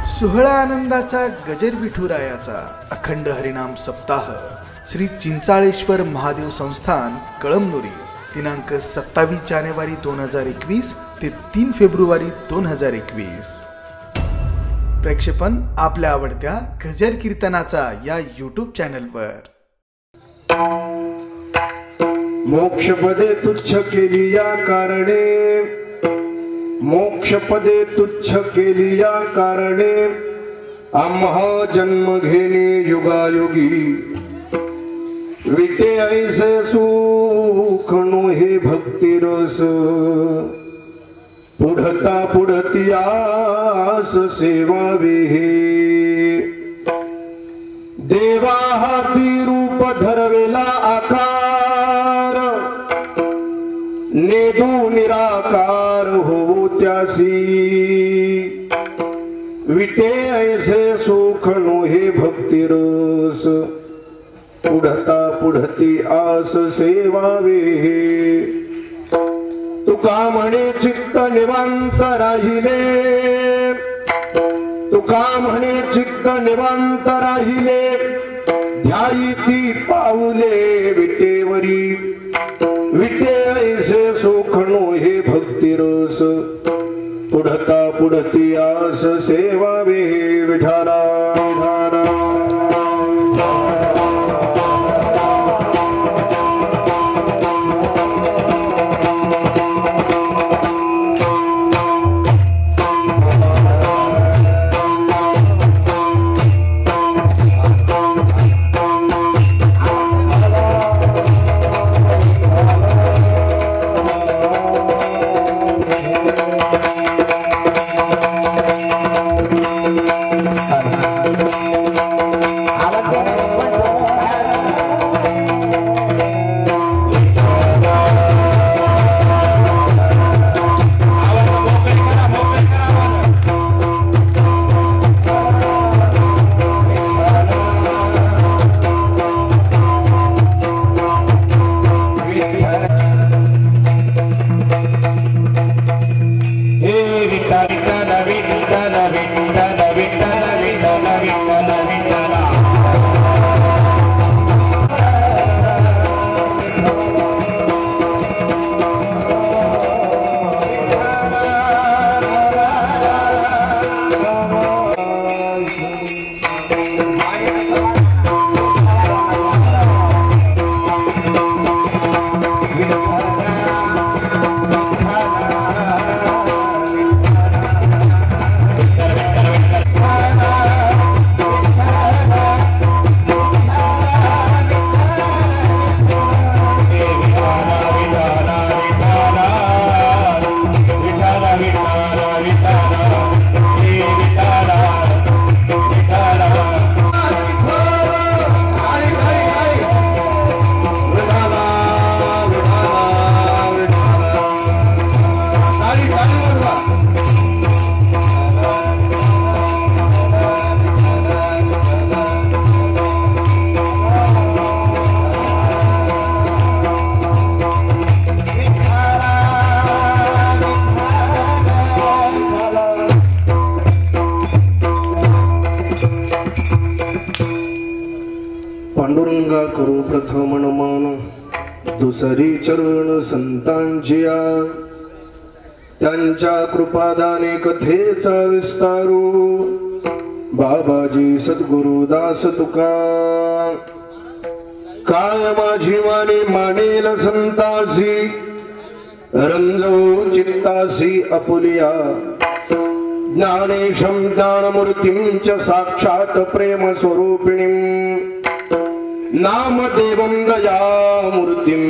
सोहळा आनंदाचा गजर विठुरायाचा अखंड हरिनाम सप्ताह श्री चिंचाळेश्वर महादेव संस्थान कळमनुरी दिनांक 27 जानेवारी 2021 ते 3 फेब्रुवारी 2021। प्रेक्षेपण आपल्या आवडत्या गजर कीर्तनाचा या यूट्यूब चॅनलवर। मोक्षपदे तुच्छ केली या कारणे, मोक्षपदे तुच्छ केली या कारणे, आम्हा जन्म घेणे युगायुगी। विटे ऐसे सुख नो हे भक्ती रस, पुढता पुढती आस सेवावे हे। देवा हाती रूप धरवेला आकार, नेदू निराकार होऊ त्यासी। विटे ऐसे सुख नो हे भक्ती रस, पुढता पुढती आस सेवावे हे। तुका म्हणे चित्त निवांत राहिले, तुका म्हणे चित्त निवांत राहिले, ध्यायती पाऊले विटेवरी। विटे ऐसे सुख नो हे भक्ती रस, पुढता पुढती आस सेवावे विठाला विठाला। पांडुरंगा करू प्रथम नमन, दुसरी चरण संतांचिया। त्यांच्या कृपादाने कथेचा विस्तारू, बाबाजी सद्गुरु दास तुका। काय माझी वाणी मानेल संतासी, रंजवू चित्तासी अपुलिया। ज्ञानेशं ज्ञानमूर्तिं च साक्षात् प्रेम स्वरूपिणीं, नामदेवं दयामूर्तिं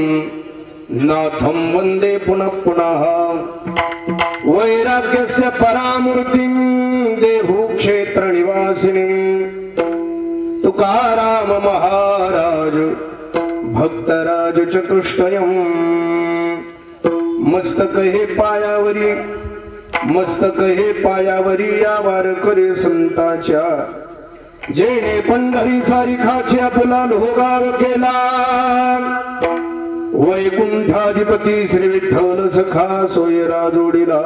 नाथं वन्दे पुनः पुनः। वैराग्यस्य परामूर्तिं देहु क्षेत्र निवासिनीं। तुकाराम महाराज भक्तराज चतुष्टयं, मस्तक हे पायावरी, मस्तक हे पायावरी या वारकरी संताच्या। जेणे पंढरी सारिखाच्या पुला लोगाव केला, वैकुंठाधिपती श्री विठ्ठल सखा सोयरा जोडीला।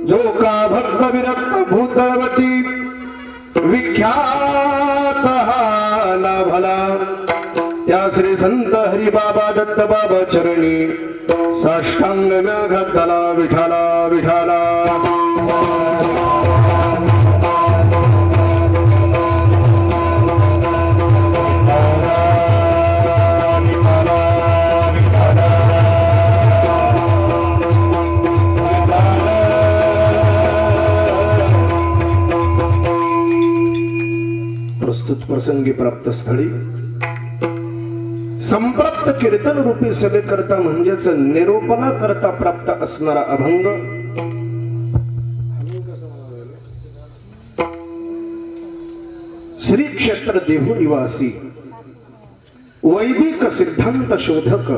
जो का भक्त विरक्त भूतळवटी विख्यात हा लाभला त्या श्री संत हरिबाबा दत्त बाबा चरणी साष्टांग घातला विठाला विठाला प्रस्तुत प्रसंगी प्राप्त स्थळी संप्राप्त कीर्तन रूपी सभेकरता म्हणजेच निरोपणा करता प्राप्त असणारा अभंग श्री क्षेत्र देहू निवासी वैदिक सिद्धांत शोधक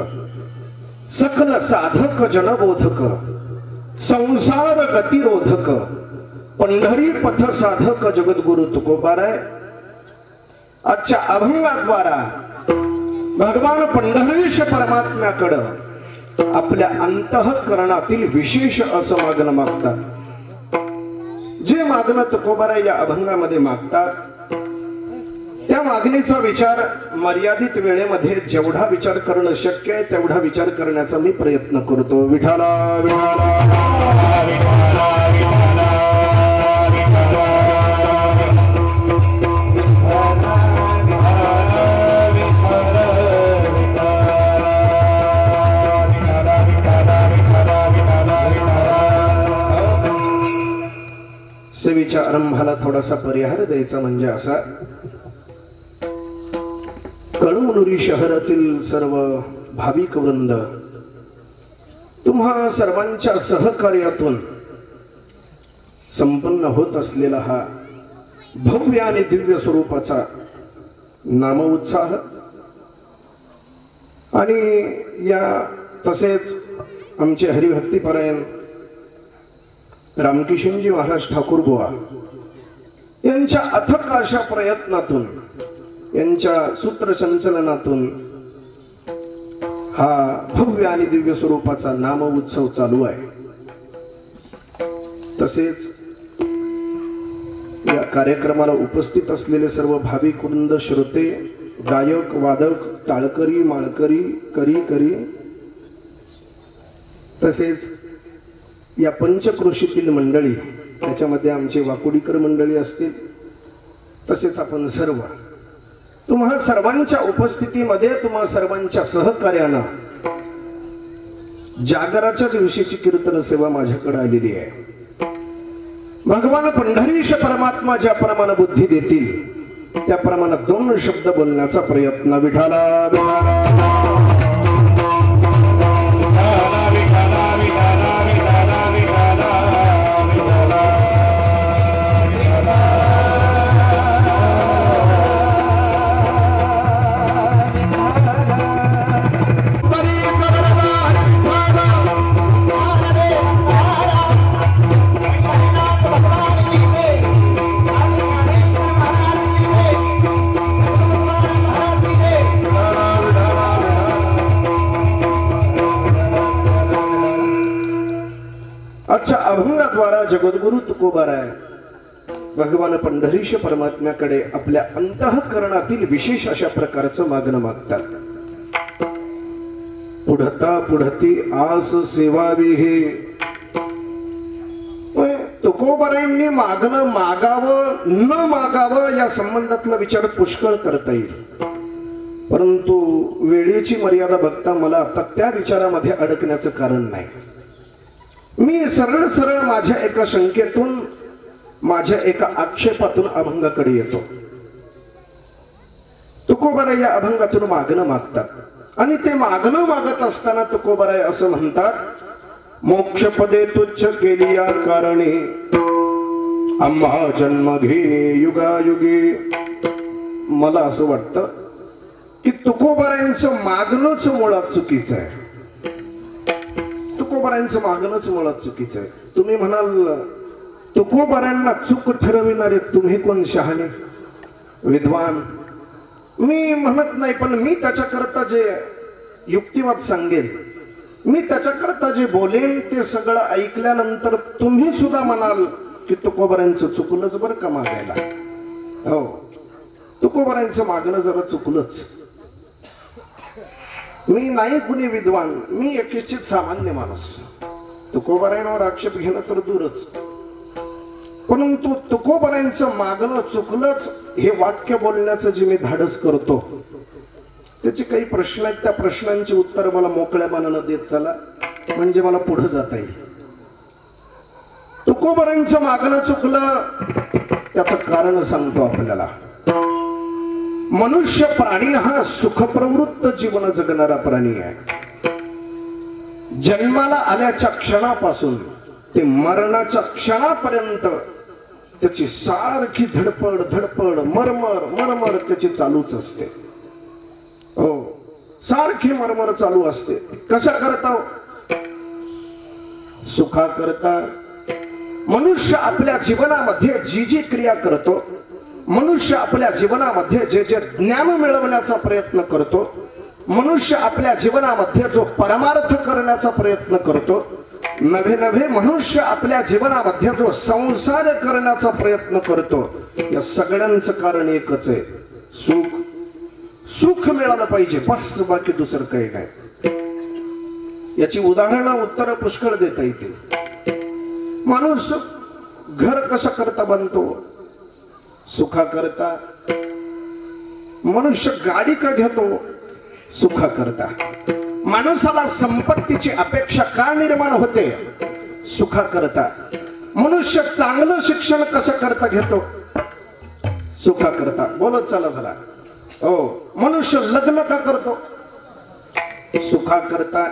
सकल साधक जनबोधक संसार गतिरोधक पंढरी पथ साधक जगद्गुरु तुकोबाराय आजच्या अभंगाद्वारा भगवान पंढरीश परमात्म्याकडं आपल्या अंतःकरणातील विशेष असं मागणं मागतात. जे मागणं तुकोबाराय या अभंगामध्ये मागतात त्या मागणीचा विचार मर्यादित वेळेमध्ये जेवढा विचार करणं शक्य आहे तेवढा विचार करण्याचा मी प्रयत्न करतो. विठाला सेवेच्या आरंभाला थोडासा परिहार द्यायचा म्हणजे असा, कळमनुरी शहरातील सर्व भाविक वृंद तुम्हा सर्वांच्या सहकार्यातून संपन्न होत असलेला हा भव्य आणि दिव्य स्वरूपाचा नामोत्साह आणि या तसेच आमचे हरिभक्तीपरायण रामकिशनजी महाराज ठाकूर बुवा यांच्या अथक अशा प्रयत्नातून यांच्या सूत्रसंचलनातून हा भव्य आणि दिव्य स्वरूपाचा नाम उत्सव चालू आहे. तसेच या कार्यक्रमाला उपस्थित असलेले सर्व भाविक वृंद, श्रोते, गायक, वादक, टाळकरी, माळकरी, करी तसेच या पंचक्रोशीतील मंडळी, त्याच्यामध्ये आमचे वाकुडीकर मंडळी असतील, तसेच आपण सर्व तुम्हा सर्वांच्या उपस्थितीमध्ये तुम्हा सर्वांच्या सहकार्यानं जागराच्या दिवशीची कीर्तन सेवा माझ्याकडे आलेली आहे. भगवान पंढरीश परमात्मा ज्याप्रमाणे बुद्धी देतील त्याप्रमाणे दोन शब्द बोलण्याचा प्रयत्न. विठाला आजच्या अभंगाद्वारा जगद्गुरु तुकोबाराय भगवान पंढरीश परमात्म्याकडे आपल्या अंतःकरणातील विशेष अशा प्रकारचं मागणं मागतात. पुढता पुढती आस सेवावी हे तुकोबारायांनी मागणं मागावं न मागावं या संबंधातला विचार पुष्कळ करता येईल, परंतु वेळेची मर्यादा बघता मला आता त्या विचारामध्ये अडकण्याचं कारण नाही. मी सरळ सरळ माझ्या एका शंकेतून, माझ्या एका आक्षेपातून अभंगाकडे येतो. तुकोबाराय या अभंगातून मागणं मागतात आणि ते मागणं मागत असताना तुकोबाराय असं म्हणतात, मोक्ष पदे तुच्छ केली या कारणे आम्हा जन्म घेणे युगायुगे. मला असं वाटतं की तुकोबारायांचं मागणंच मुळात चुकीचं आहे. तुकोबारायांचं मागणंच मुळात चुकीचं आहे. तुम्ही म्हणाल तुकोबारायांना चूक ठरविणारे तुम्ही कोण शहाणे विद्वान? मी म्हणत नाही, पण मी त्याच्याकरता जे युक्तिवाद सांगेन मी त्याच्याकरता जे बोलेन ते सगळं ऐकल्यानंतर तुम्ही सुद्धा म्हणाल की तुकोबारांचं चुकलंच बरं का मागायला. हो, तुकोबारांचं मागणं जरा चुकलंच. मी नाही कुणी विद्वान, मी एक निश्चित सामान्य माणूस. तुकोबारांवर आक्षेप घेणं तर दूरच, परंतु तुकोबारांचं मागणं चुकलंच हे वाक्य बोलण्याचं जे मी धाडस करतो, त्याचे काही प्रश्न आहेत, त्या प्रश्नांची उत्तर मला मोकळ्या मनानं देत चला, म्हणजे मला पुढे जाता येईल. तुकोबारांचं मागणं चुकलं त्याचं कारण सांगतो आपल्याला. मनुष्य प्राणी हा सुखप्रवृत्त जीवन जगणारा प्राणी आहे. जन्माला आल्याच्या क्षणापासून ते मरणाच्या क्षणापर्यंत त्याची सारखी धडपड धडपड मरमर मरमर त्याची चालूच असते. हो, सारखी मरमर चालू असते. कशा करता? सुखा करता. मनुष्य आपल्या जीवनामध्ये जी जी क्रिया करतो, मनुष्य आपल्या जीवनामध्ये जे जे ज्ञान मिळवण्याचा प्रयत्न करतो, मनुष्य आपल्या जीवनामध्ये जो परमार्थ करण्याचा प्रयत्न करतो, नव्हे नव्हे मनुष्य आपल्या जीवनामध्ये जो संसार करण्याचा प्रयत्न करतो, या सगळ्यांचं कारण एकच आहे, सुख. सुख मिळालं पाहिजे, बस, बाकी दुसरं काही नाही. याची उदाहरणं उत्तर पुष्कळ देता येतील. माणूस घर कशा करता बांधतो? सुखा करता. मनुष्य गाडी का घेतो? सुखा करता. माणसाला संपत्तीची अपेक्षा का निर्माण होते? सुखा करता. मनुष्य चांगलं शिक्षण कसं करता घेतो? सुखा करता. बोलत चला चला. हो, मनुष्य लग्न का करतो? सुखा करता.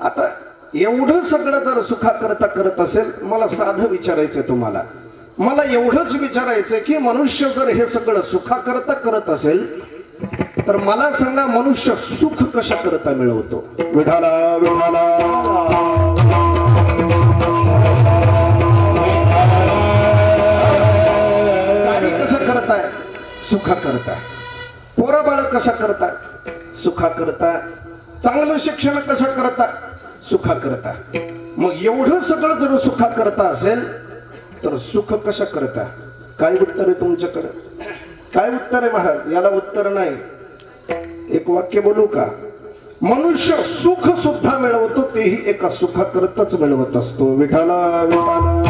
आता एवढं सगळं जर सुखा करता करत असेल, मला साधं विचारायचंय तुम्हाला. मला एवढंच विचारायचंय की मनुष्य जर हे सगळं सुखा करता करत असेल, तर मला सांगा, मनुष्य सुख कशा करता मिळवतो? विठाला विठाला. गाडी कशा करताय? सुखा करताय. पोरं बाळ कशा करताय? सुखा करता. चांगलं शिक्षण कसं करता? सुखा करता. मग एवढं सगळं जर सुखा करता असेल, तर सुख कशा करता? काय उत्तर आहे तुमच्याकडे? काय उत्तर आहे महाराज? याला उत्तर नाही. एक वाक्य बोलू का? मनुष्य सुख सुद्धा मिळवतो, तेही एका सुखा करताच मिळवत असतो. विठाला विठाला.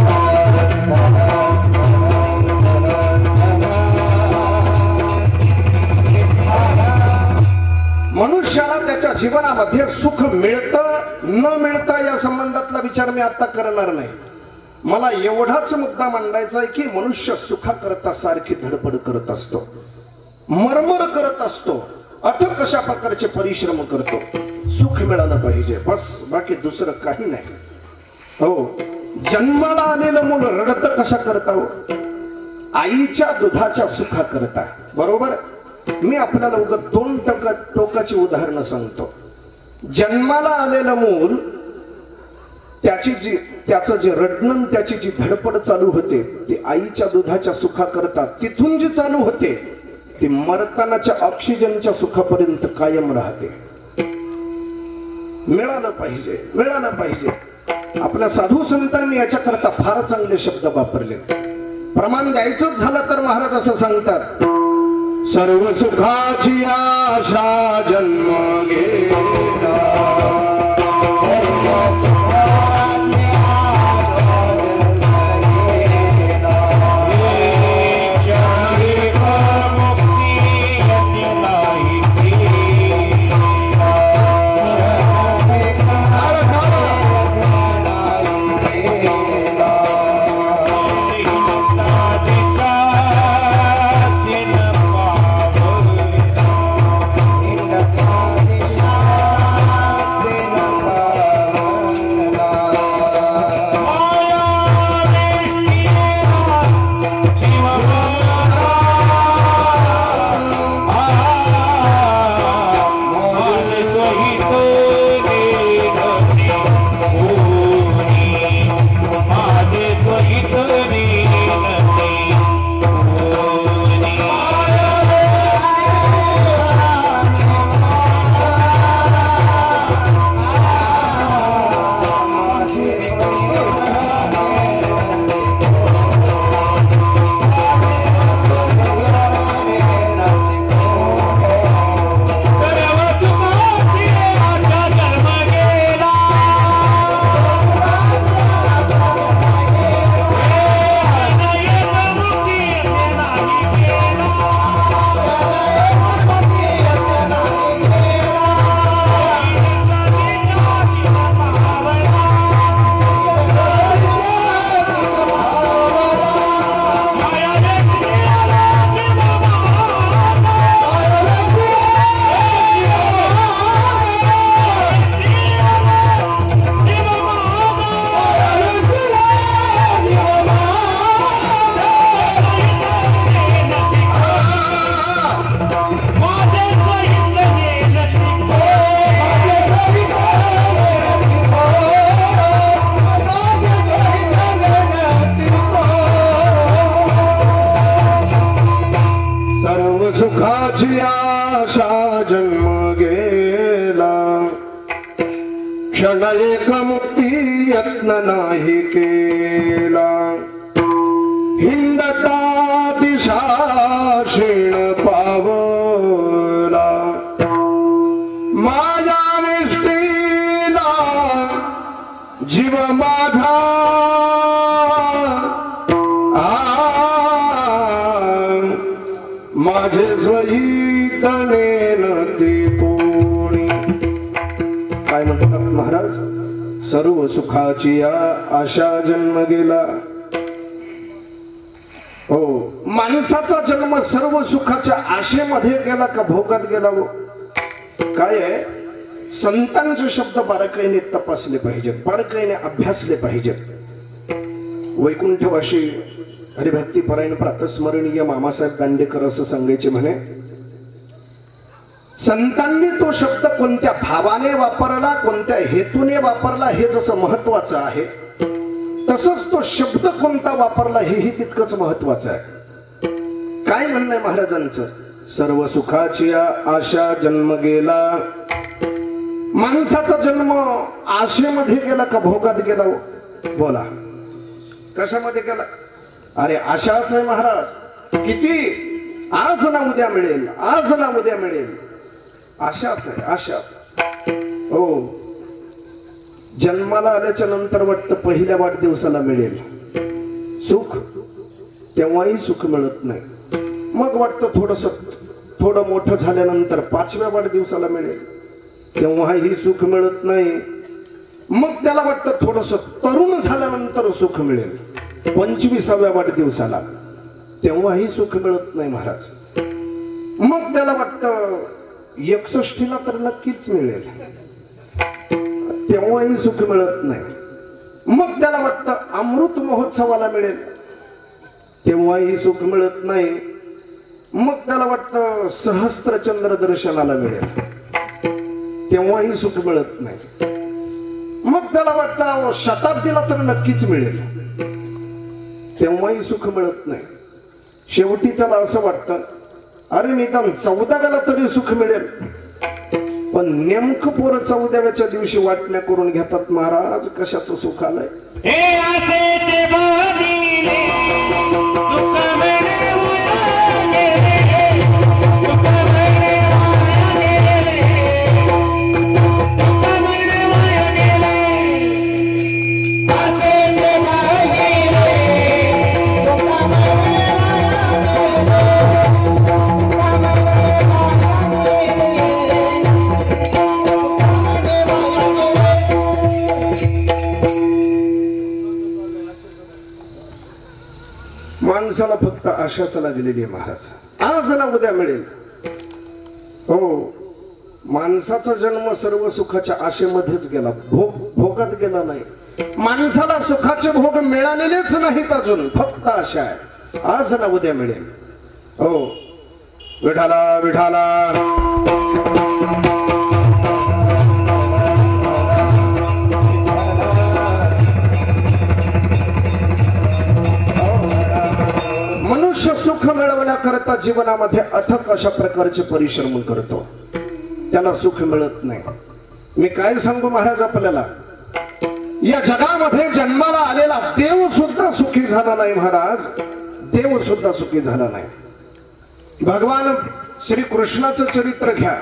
मनुष्याला त्याच्या जीवनामध्ये सुख मिळतं न मिळतं या संबंधातला विचार मी आता करणार नाही. मला एवढाच मुद्दा मांडायचा आहे की मनुष्य सुखा करता सारखी धडपड करत असतो, मरमर करत असतो, अथक कशा प्रकारचे परिश्रम करतो, सुख मिळालं पाहिजे, बस, बाकी दुसरं काही नाही. हो, जन्माला आलेलं मूल रडत कशा करता? हो, आईच्या दुधाच्या सुखा करता. बरोबर. मी आपल्याला उगाच दोन टोकाची उदाहरणं सांगतो. जन्माला आलेलं मूल, त्याचं जे रडणं, त्याची जी धडपड चालू होते, ती आईच्या दुधाच्या सुखा करता तिथून जी चालू होते, ती मरतानाच्या ऑक्सिजनच्या सुखापर्यंत कायम राहते. मिळालं पाहिजे, मिळालं पाहिजे. आपल्या साधू संतांनी याच्याकरता फार चांगले शब्द वापरले. प्रमाण द्यायचंच झालं तर महाराज असं सांगतात, सर्व सुखाची आशा जन्म घेता, सुखाची आशा जन्म गेला क्षण एक मुक्ती यत्न नाही केला हिंदता दिशा क्षीण पावला माझ्या निष्ठीला जीव माझा माझे स्वही तनेन ते कोणी. काय म्हणतात महाराज, सर्व सुखाची आशा जन्म गेला. हो, माणसाचा जन्म सर्व सुखाच्या आशेमध्ये गेला का भोगात गेला? हो, काय आहे, संतांचे शब्द बारकाईने तपासले पाहिजेत, बारकाईने अभ्यासले पाहिजेत. वैकुंठवाशी हरिभक्ती परायण प्रातस्मरणीय मामासाहेब दांडेकर असं सांगायचे म्हणे, संतांनी तो शब्द कोणत्या भावाने वापरला, कोणत्या हेतूने वापरला हे जसं महत्वाचं आहे, तसंच तो शब्द कोणता वापरला हेही तितकंच महत्वाचं आहे. काय म्हणणं आहे महाराजांचं, सर्व सुखाची आशा जन्म गेला. माणसाचा जन्म आशेमध्ये गेला का भोगात गेला? बोला, कशामध्ये गेला? अरे आशाच आहे महाराज, किती आज ना उद्या मिळेल, आज ना उद्या मिळेल, आशाच आहे, आशाच. हो, जन्माला आल्याच्या नंतर वाटतं पहिल्या वाढदिवसाला मिळेल सुख, तेव्हाही सुख मिळत नाही. मग वाटतं थोडं मोठं झाल्यानंतर 5व्या वाढदिवसाला मिळेल, तेव्हाही सुख मिळत नाही. मग त्याला वाटतं थोडस तरुण झाल्यानंतर सुख मिळेल, 25व्या वाढदिवसाला, तेव्हाही सुख मिळत नाही महाराज. मग त्याला वाटतं 61ला तर नक्कीच मिळेल, तेव्हाही सुख मिळत नाही. मग त्याला वाटतं अमृत महोत्सवाला मिळेल, तेव्हाही सुख मिळत नाही. मग त्याला वाटतं सहस्त्रचंद्र दर्शनाला मिळेल, तेव्हाही सुख मिळत नाही. मग त्याला वाटतं शताब्दीला तर नक्कीच मिळेल, तेव्हाही सुख मिळत नाही. शेवटी त्याला असं वाटतं, अरे निदान 14व्याला तरी सुख मिळेल. पण नेमकं पोरं 14व्याच्या दिवशी वाटण्या करून घेतात, महाराज कशाचं सुख आलंय. माणसाला फक्त आशाच लागलेली आहे महाराज, आज ना उद्या मिळेल. हो, माणसाचा जन्म सर्व सुखाच्या आशेमध्येच गेला, भोगात गेला नाही. माणसाला सुखाचे भोग मिळालेलेच नाहीत अजून, फक्त आशा आहे, आज ना उद्या मिळेल. हो, विठाला विठाला. मनुष्य सुख मिळवण्याकरता जीवनामध्ये अथक अशा प्रकारचे परिश्रम करतो, त्याला सुख मिळत नाही. मी काय सांगू महाराज आपल्याला, या जगामध्ये जन्माला आलेला देव सुद्धा सुखी झाला नाही महाराज, देव सुद्धा सुखी झाला नाही. भगवान श्री कृष्णाचं चरित्र घ्या,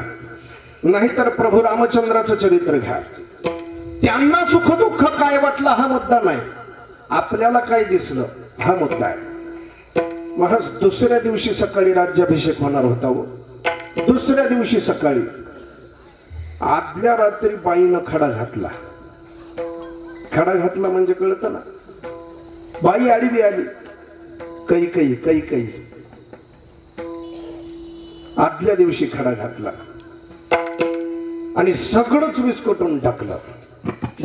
नाहीतर प्रभू रामचंद्राचं चरित्र घ्या, त्यांना सुख दुःख काय वाटलं हा मुद्दा नाही, आपल्याला काय दिसलं हा मुद्दा आहे. महाराज दुसऱ्या दिवशी सकाळी राज्याभिषेक होणार होता. दुसऱ्या दिवशी सकाळी आदल्या रात्री बाईनं खडा घातला. खडा घातला म्हणजे कळतं ना, बाई आडवी आली, कै कै कै कै, आदल्या दिवशी खडा घातला आणि सगळंच विस्कटून टाकलं.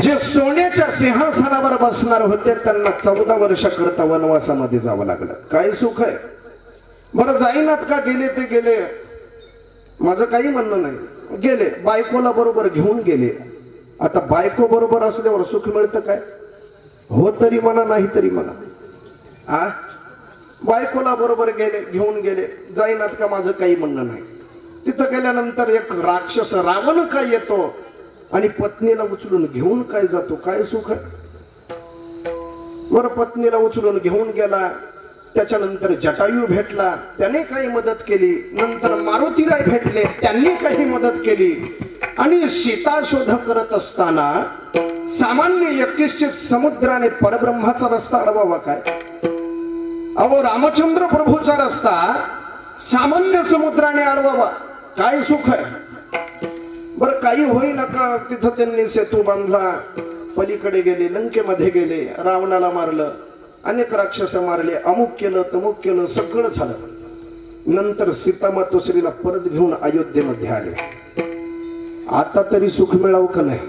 जे सोन्याच्या सिंहासनावर बसणार होते त्यांना 14 वर्ष करता वनवासामध्ये जावं लागलं. काय सुख आहे बरं, जाईनात का, गेले ते गेले, माझं काही म्हणणं नाही, गेले, बायकोला बरोबर घेऊन गेले. आता बायको बरोबर असल्यावर सुख मिळतं काय? हो तरी म्हणा, नाही तरी म्हणा. बायकोला बरोबर गेले, घेऊन गेले. जाईनात का माझं काही म्हणणं नाही. तिथं गेल्यानंतर एक राक्षस रावण काय येतो आणि पत्नीला उचलून घेऊन काय जातो. काय सुख आहे. बरं, पत्नीला उचलून घेऊन गेला. त्याच्यानंतर जटायू भेटला, त्याने काही मदत केली. नंतर मारुतीराय भेटले, त्यांनी काही मदत केली. आणि सीता शोध करत असताना सामान्य यज्ञिश्चित समुद्राने परब्रह्माचा रस्ता अडवावा काय. अहो, रामचंद्र प्रभूचा रस्ता सामान्य समुद्राने अडवावा काय सुख आहे. बरं, काही होईना का तिथं त्यांनी सेतू बांधला, पलीकडे गेले, लंकेमध्ये गेले, रावणाला मारलं, अनेक राक्षस मारले, अमुक केलं तमुक केलं, सगळं झालं. नंतर सीता मातोश्रीला परत घेऊन अयोध्येमध्ये आले. आता तरी सुख मिळावं का नाही.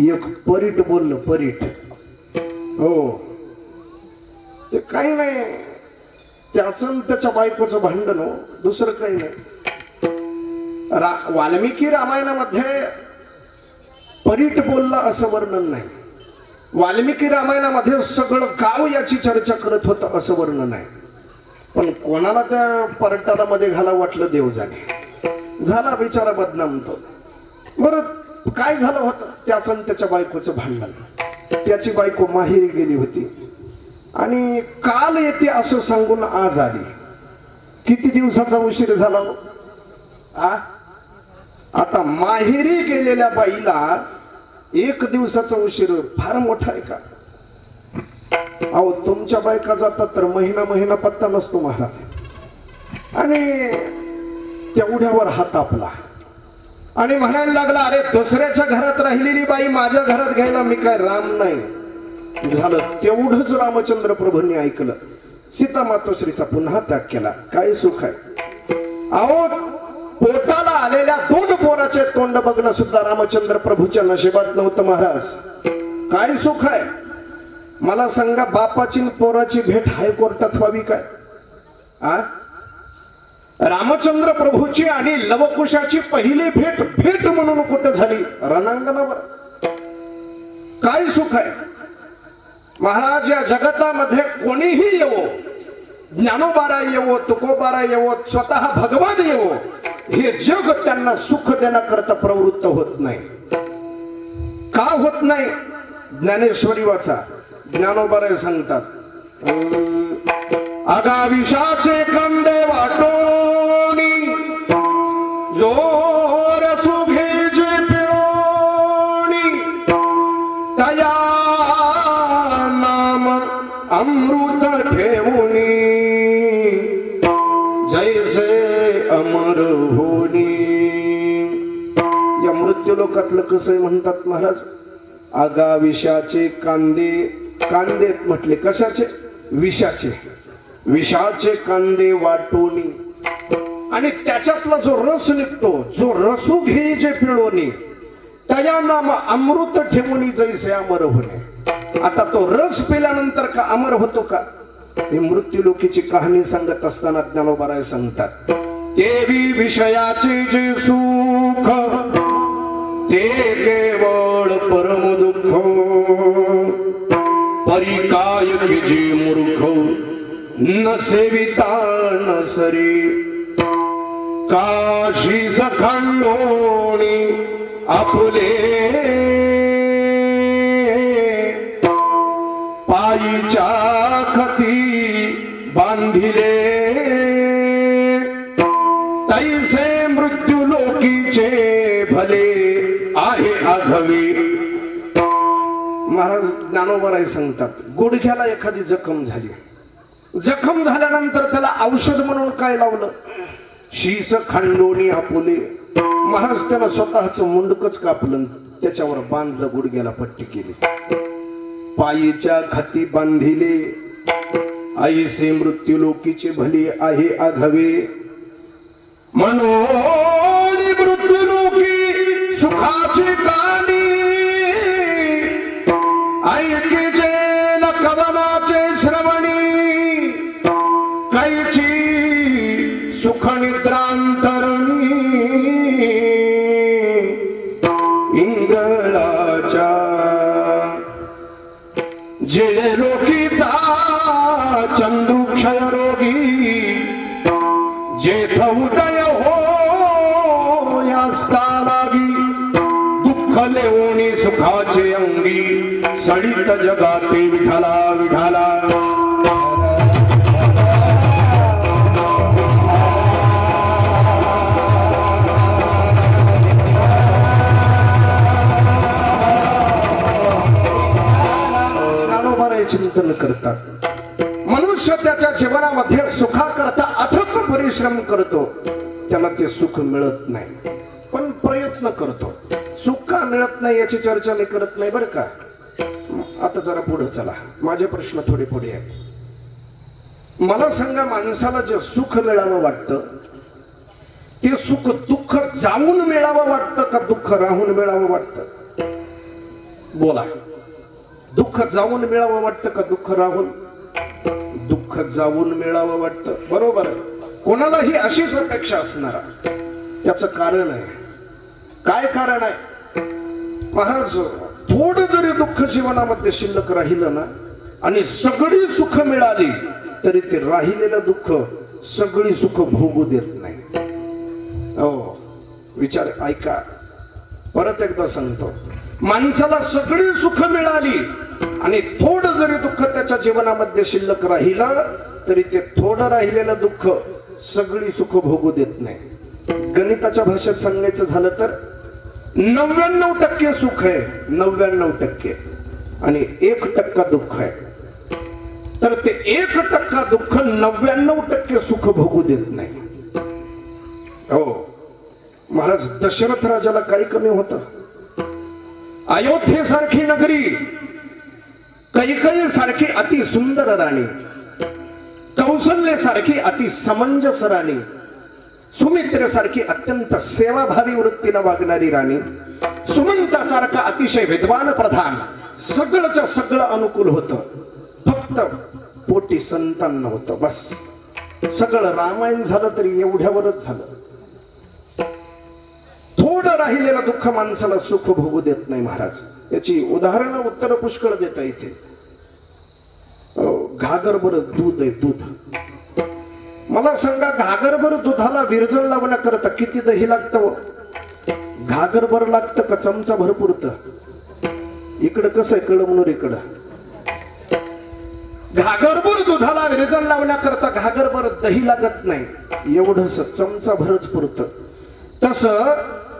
एक परीट बोललं, परीट. हो, ते काही नाही, त्याचं त्याच्या बायकोचं भांडण, हो, दुसरं काही नाही. वाल्मिकी रामायणामध्ये परीट बोलला असं वर्णन नाही. वाल्मिकी रामायणामध्ये सगळं गाव याची चर्चा करत होतं असं वर्णन आहे. पण कोणाला त्या परटाला मध्ये घाला वाटलं देव जाणे. झाला बिचारा बदनाम तो. बरं, काय झालं होतं. त्याचं आणि त्याच्या बायकोचं भांडण. त्याची बायको माहेरी गेली होती आणि काल येते असं सांगून आज आली. किती दिवसाचा उशीर झाला. आता माहेरी गेलेल्या बाईला एक दिवसाचा उशीर फार मोठा आहे का. अहो, तुमच्या बायका जातात तर महिना महिना पत्ता नसतो महाराज. आणि तेवढ्यावर हात आपला आणि म्हणायला लागला, अरे दुसऱ्याच्या घरात राहिलेली बाई माझ्या घरात घ्यायला मी काय राम नाही. झालं तेवढंच रामचंद्र प्रभूंनी ऐकलं. सीता मातोश्रीचा पुन्हा त्याग केला. काय सुख आहे. अहो, पोटाला आलेल्या 2 पोराचे तोंड बघणं सुद्धा रामचंद्र प्रभूच्या नशिबात नव्हतं महाराज. काय सुख आहे. मला सांगा, बापाची पोराची भेट हायकोर्टात व्हावी काय. रामचंद्र प्रभूची आणि लवकुशाची पहिली भेट म्हणून कुठे झाली. रणांगणावर. काय सुख आहे महाराज. या जगतामध्ये कोणीही येवो, ज्ञानोबारा येवो, तुकोबारा येवो, स्वतः भगवान येवो, हे जग त्यांना सुख देण्याकरता प्रवृत्त होत नाही. का होत नाही. ज्ञानेश्वरी वाचा. ज्ञानोबारा सांगतात, आगाविषाचे कंदे वाटोनी जोर सुभेजे पिळोनी तया नाम अमृत ठेवूनी जैसे अमर होनी. या मृत्यू लोकातलं कसं म्हणतात महाराज. आगाविषाचे कांदे. कांदे म्हटले कशाचे. विषाचे. विषाचे कांदे वाटोनी. आणि त्याच्यातला जो रस निघतो, जो रसू घे जे पिळोनी त्या नाम अमृत ठेवूनी जैसे अमर होणे. आता तो रस पिल्यानंतर का अमर होतो का. ही मृत्यू लोकीची कहाणी सांगत असताना ज्ञानोबाराय सांगतात, देवी विषयाचे जे सुख ते केवळ परम दुःख परिकाय जे मूर्ख न सेविता न सरी काशी सखंडोणी आपुले पायीच्या खती बांधिले तैसे मृत्यू लोकीचे भले आहे आघवी. महाराज ज्ञानोबाराय सांगतात, गुडघ्याला एखादी जखम झाली. जखम झाल्यानंतर त्याला औषध म्हणून काय लावलं. शीस खांडोणी आपुले. महाराज त्याला स्वतःच मुंडकच कापलं, त्याच्यावर बांधलं, गुडघ्याला पट्टी केली. पायीच्या खाती बांधिले ऐसे मृत्यू लोकीचे भले आहे आघवे. म्हणून मृत्यू लोकी सुखाची कानी ऐके जे न कवनाचे श्रवणी कैची सुख निद्रांतरणी इंगळाच्या जे लोकीचा चंद्रुक्ष योगी जेथ उदय हो यास्ता लागी दुःख लेवणी सुखाचे अंगी सडित जगाते विठाला विठाला चिंतन करतात. मनुष्य त्याच्या जीवनामध्ये सुखाकरता अथक परिश्रम करतो, त्याला ते सुख मिळत नाही, पण प्रयत्न करतो. सुख का मिळत नाही याची चर्चा मी करत नाही बरं का. आता जरा पुढे चला, माझे प्रश्न थोडे पुढे आहेत. मला सांगा, माणसाला जे सुख मिळावं वाटतं ते सुख दुःख जाऊन मिळावं वाटतं का दुःख राहून मिळावं वाटतं? बोला. दुःख जाऊन मिळावं वाटतं का दुःख राहून? दुःख जाऊन मिळावं वाटतं, बरोबर आहे. कोणालाही अशीच अपेक्षा असणार. त्याचं कारण आहे. काय कारण आहे? महाराज, थोडं जरी दुःख जीवनामध्ये शिल्लक राहिलं ना आणि सगळी सुख मिळाली तरी ते राहिलेलं दुःख सगळी सुख भोगू देत नाही. हो, विचार ऐका, परत एकदा सांगतो. माणसाला सगळी सुख मिळाली आणि थोडं जरी दुःख त्याच्या जीवनामध्ये शिल्लक राहिलं तरी ते थोडं राहिलेलं दुःख सगळी सुख भोगू देत नाही. गणिताच्या भाषेत सांगायचं झालं तर 99% सुख आहे, 99%, आणि 1% दुःख आहे. तर ते 1% दुःख 99% सुख भोगू देत नाही. हो महाराज, दशरथ राजाला काही कमी होतं? अयोध्येसारखी नगरी, कैकेयी सारखी अति सुंदर राणी, कौशल्यसारखी अति समंजस राणी, सुमित्रेसारखी अत्यंत सेवाभावी वृत्तीने वागणारी राणी, सुमंतासारखा अतिशय विद्वान प्रधान, सगळंच सगळं अनुकूल होतं, फक्त पोटी संतान नव्हतं. बस सगळं रामायण झालं तरी एवढ्यावरच झालं. थोडं राहिलेलं दुःख माणसाला सुख भोगू देत नाही महाराज. याची उदाहरणं उत्तर पुष्कळ देता इथे. घागरभर दूध आहे, दूध. मला सांगा, घागरभर दुधाला विरजण लावण्याकरता किती दही लागतं? घागरभर लागतं का चमचा भर पुरतं? इकडं कसं आहे, कळमनूर इकडं घागरभर दुधाला विरजण लावण्याकरता घागरभर दही लागत नाही, एवढंच चमचा भरच पुरतं. तसं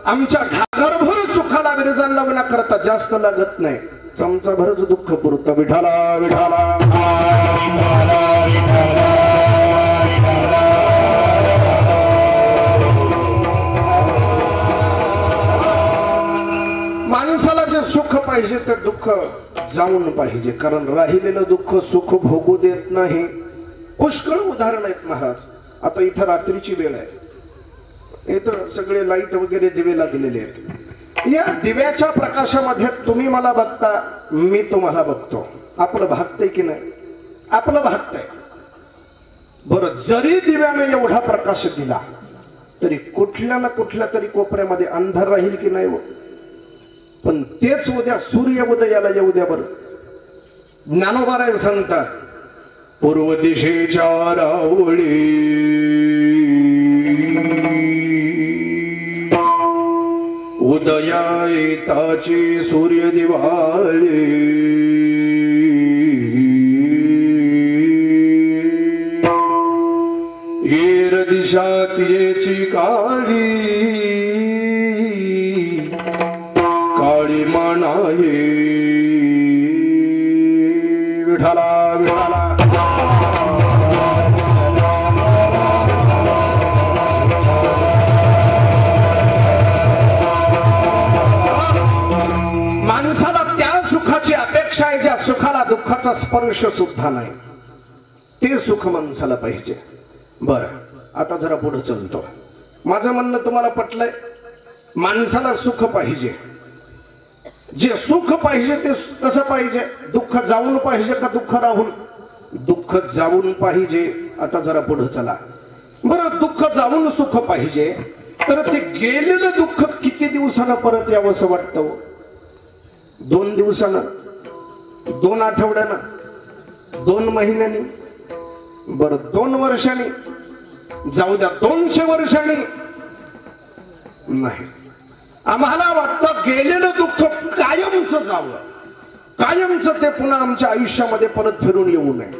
आमच्या घागरभर सुखाला विरजण लावण्याकरता जास्त लागत नाही, चमचा भरच दुःख पुरतं. विठाला विठाला माणसाला जे सुख पाहिजे ते दुःख जाऊन पाहिजे, कारण राहिलेलं दुःख सुख भोगू देत नाही. पुष्कळ उदाहरण आहेत महाराज. आता इथं रात्रीची वेळ आहे, इथं सगळे लाईट वगैरे दिवे लागलेले आहेत. या दिव्याच्या प्रकाशामध्ये तुम्ही मला बघता, मी तुम्हाला बघतो. आपलं भागतंय की नाही? आपलं भागतंय. बरं, जरी दिव्याने एवढा प्रकाश दिला तरी कुठल्या ना कुठल्या तरी कोपऱ्यामध्ये अंधार राहील की नाही? पण तेच उद्या सूर्य उदयाला येऊ द्या बरं. ज्ञानोबा सांगतात, पूर्व दिशेच्या रावळी उदया येताची सूर्य दिवाळी, येर दिशात येची काळी, काळी मानाये विठाला विठाला. माणसाला त्या सुखाची अपेक्षा आहे ज्या सुखाला दुःखाचा स्पर्श सुद्धा नाही. ते सुख माणसाला पाहिजे. बर, आता जरा पुढे चलतो. माझं म्हणणं तुम्हाला पटलंय? माणसाला सुख पाहिजे. जे सुख पाहिजे ते कसं पाहिजे? दुःख जाऊन पाहिजे का दुःख राहून? दुःख जाऊन पाहिजे. आता जरा पुढे चला. बरं, दुःख जाऊन सुख पाहिजे तर ते गेलेलं दुःख किती दिवसानं परत यावं असं वाटतं? 2 दिवसानं, 2 आठवड्यानं, 2 महिन्यांनी? बर 2 वर्षांनी जाऊ द्या, 200 वर्षांनी नाही. आम्हाला वाटतं गेलेलं दुःख कायमचं जावं, कायमचं ते पुन्हा आमच्या आयुष्यामध्ये परत फिरून येऊ नये.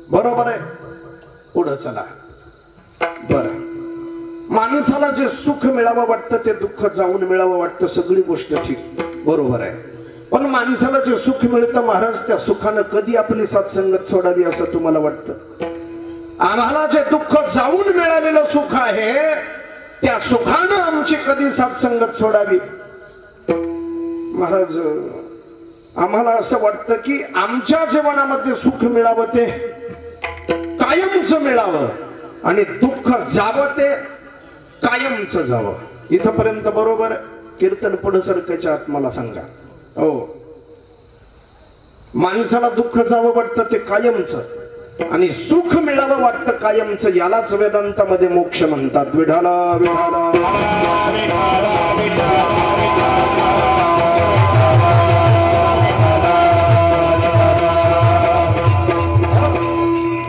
बरोबर आहे. पुढे चला. बर, माणसाला जे सुख मिळावं वाटतं ते दुःख जाऊन मिळावं वाटतं, सगळी गोष्ट ठीक, बरोबर आहे. पण माणसाला जे सुख मिळतं महाराज, त्या सुखानं कधी आपली सत्संगत सोडावी असं तुम्हाला वाटतं? आम्हाला जे दुःख जाऊन मिळालेलं सुख आहे त्या सुखानं आमची कधी सत्संगत सोडावी? महाराज, आम्हाला असं वाटतं की आमच्या जीवनामध्ये सुख मिळावं ते कायमचं मिळावं आणि दुःख जावं ते कायमचं जावं. इथपर्यंत बरोबर? कीर्तन पुढे सरकायच्या आत मला सांगा. हो, माणसाला दुःख जावं वाटतं ते कायमचं आणि सुख मिळावं वाटतं कायमचं. यालाच वेदांतामध्ये मोक्ष म्हणतात. विठाला विठाला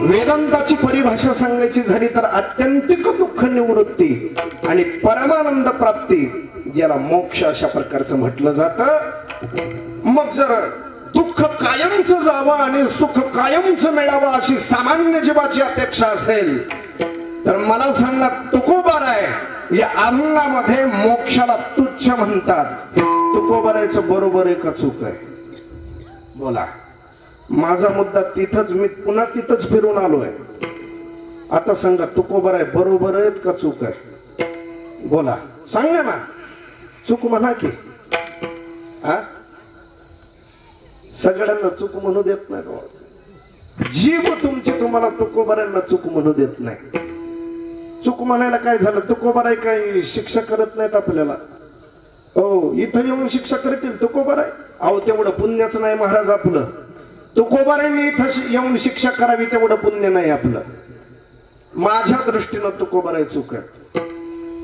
वेदांताची परिभाषा सांगायची झाली तर आत्यंतिक दुःख निवृत्ती आणि परमानंद प्राप्ती याला मोक्ष अशा प्रकारचं म्हटलं जातं. मग जर दुःख कायमचं जावं आणि सुख कायमचं मिळावं अशी सामान्य जीवाची अपेक्षा असेल तर मला सांगा, तुकोबाराय या अभंगामध्ये मोक्षाला तुच्छ म्हणतात. तुकोबारायचं बरोबर आहे का चूक आहे? बोला. माझा मुद्दा तिथंच, मी पुन्हा तिथंच फिरून आलोय. आता सांगा, तुकोबाराय बरोबर आहेत का चूक आहे? बोला, सांगा ना. चूक म्हणा की. हा, सगळ्यांना चूक म्हणू देत नाही. जीव तुमची तुम्हाला तुकोबारांना चूक म्हणू देत नाही. चूक म्हणायला काय झालं? तुकोबाराय काही शिक्षा करत नाहीत आपल्याला. हो, इथं येऊन शिक्षा करतील तुकोबाराय? अहो, तेवढं पुण्याचं नाही महाराज आपलं. तुकोबारांनी इथं येऊन शिक्षा करावी तेवढं पुण्य नाही आपलं. माझ्या दृष्टीनं तुकोबाराय चूक आहे.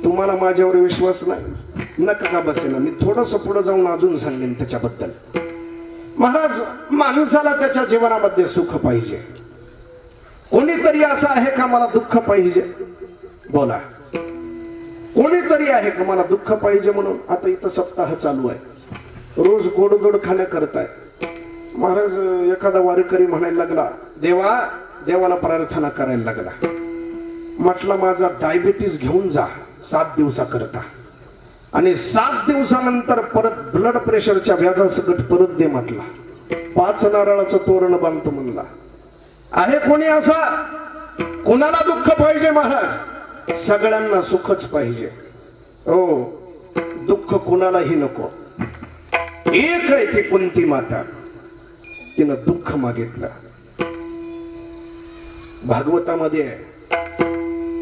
तुम्हाला माझ्यावर विश्वास नाही, नका का बसेना. मी थोडस पुढे जाऊन अजून सांगेन त्याच्याबद्दल. महाराज, माणसाला त्याच्या जीवनामध्ये सुख पाहिजे. कोणीतरी असं आहे का मला दुःख पाहिजे? बोला. कोणीतरी आहे का मला दुःख पाहिजे म्हणून? आता इथं सप्ताह चालू आहे, रोज गोड गोड खाण्या करताय. महाराज, एखादा वारकरी म्हणायला लागला, देवाला प्रार्थना करायला लागला. म्हटलं, माझा डायबिटीस घेऊन जा 7 दिवसाकरता आणि 7 दिवसानंतर परत ब्लड प्रेशरच्या व्याजासकट परत दे म्हटला. 5 नारळाचं तोरण बांधतो म्हणला. आहे कोणी असा? कोणाला दुःख पाहिजे महाराज? सगळ्यांना सुखच पाहिजे. हो, दुःख कोणालाही नको. एक आहे ती कुंती माता, तिनं दुःख मागितलं. भागवतामध्ये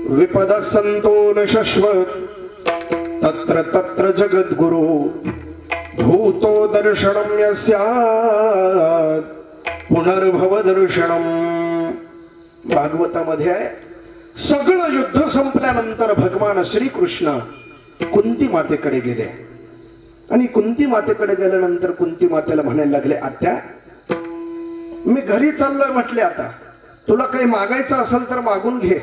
विपद संतो न शश्वत तत्र तत्र जगद्गुरु भूतो दर्शनम यस्यात् पुनर्भव दर्शनम. भागवतामध्ये आहे, सगळं युद्ध संपल्यानंतर भगवान श्रीकृष्ण कुंती मातेकडे गेले आणि कुंती मातेकडे गेल्यानंतर कुंती मातेला म्हणायला लागले, आत्या मी घरी चाललोय म्हटले, आता तुला काही मागायचं असेल तर मागून घे.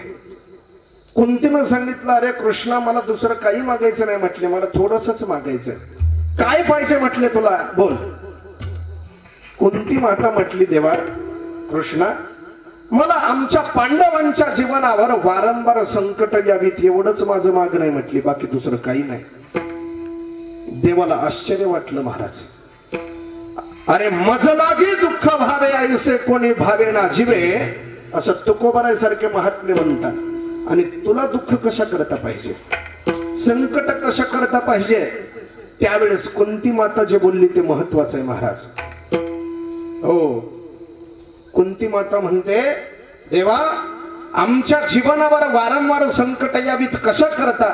कुंतीनं सांगितलं, अरे कृष्णा, मला दुसरं काही मागायचं नाही म्हटले, मला थोडंसंच मागायचं. काय पाहिजे म्हटले तुला, बोल. कुंती माता म्हटली, देवा कृष्णा, मला आमच्या पांडवांच्या जीवनावर वारंवार संकट यावीत एवढंच माझं मागणं आहे म्हटली, बाकी दुसरं काही नाही. देवाला आश्चर्य वाटलं. महाराज, अरे मज लागी दुःख भावे ऐसे कोणी भावे ना जीवे, असं तुकोबारायसारखे महात्मे म्हणतात. आणि तुला दुःख कशा करता पाहिजे, संकट कशा करता पाहिजे, त्यावेळेस कुंती माता जे बोलली ते महत्वाचं आहे महाराज. हो, कुंती माता म्हणते, देवा आमच्या जीवनावर वारंवार संकट यावीत कशा करता?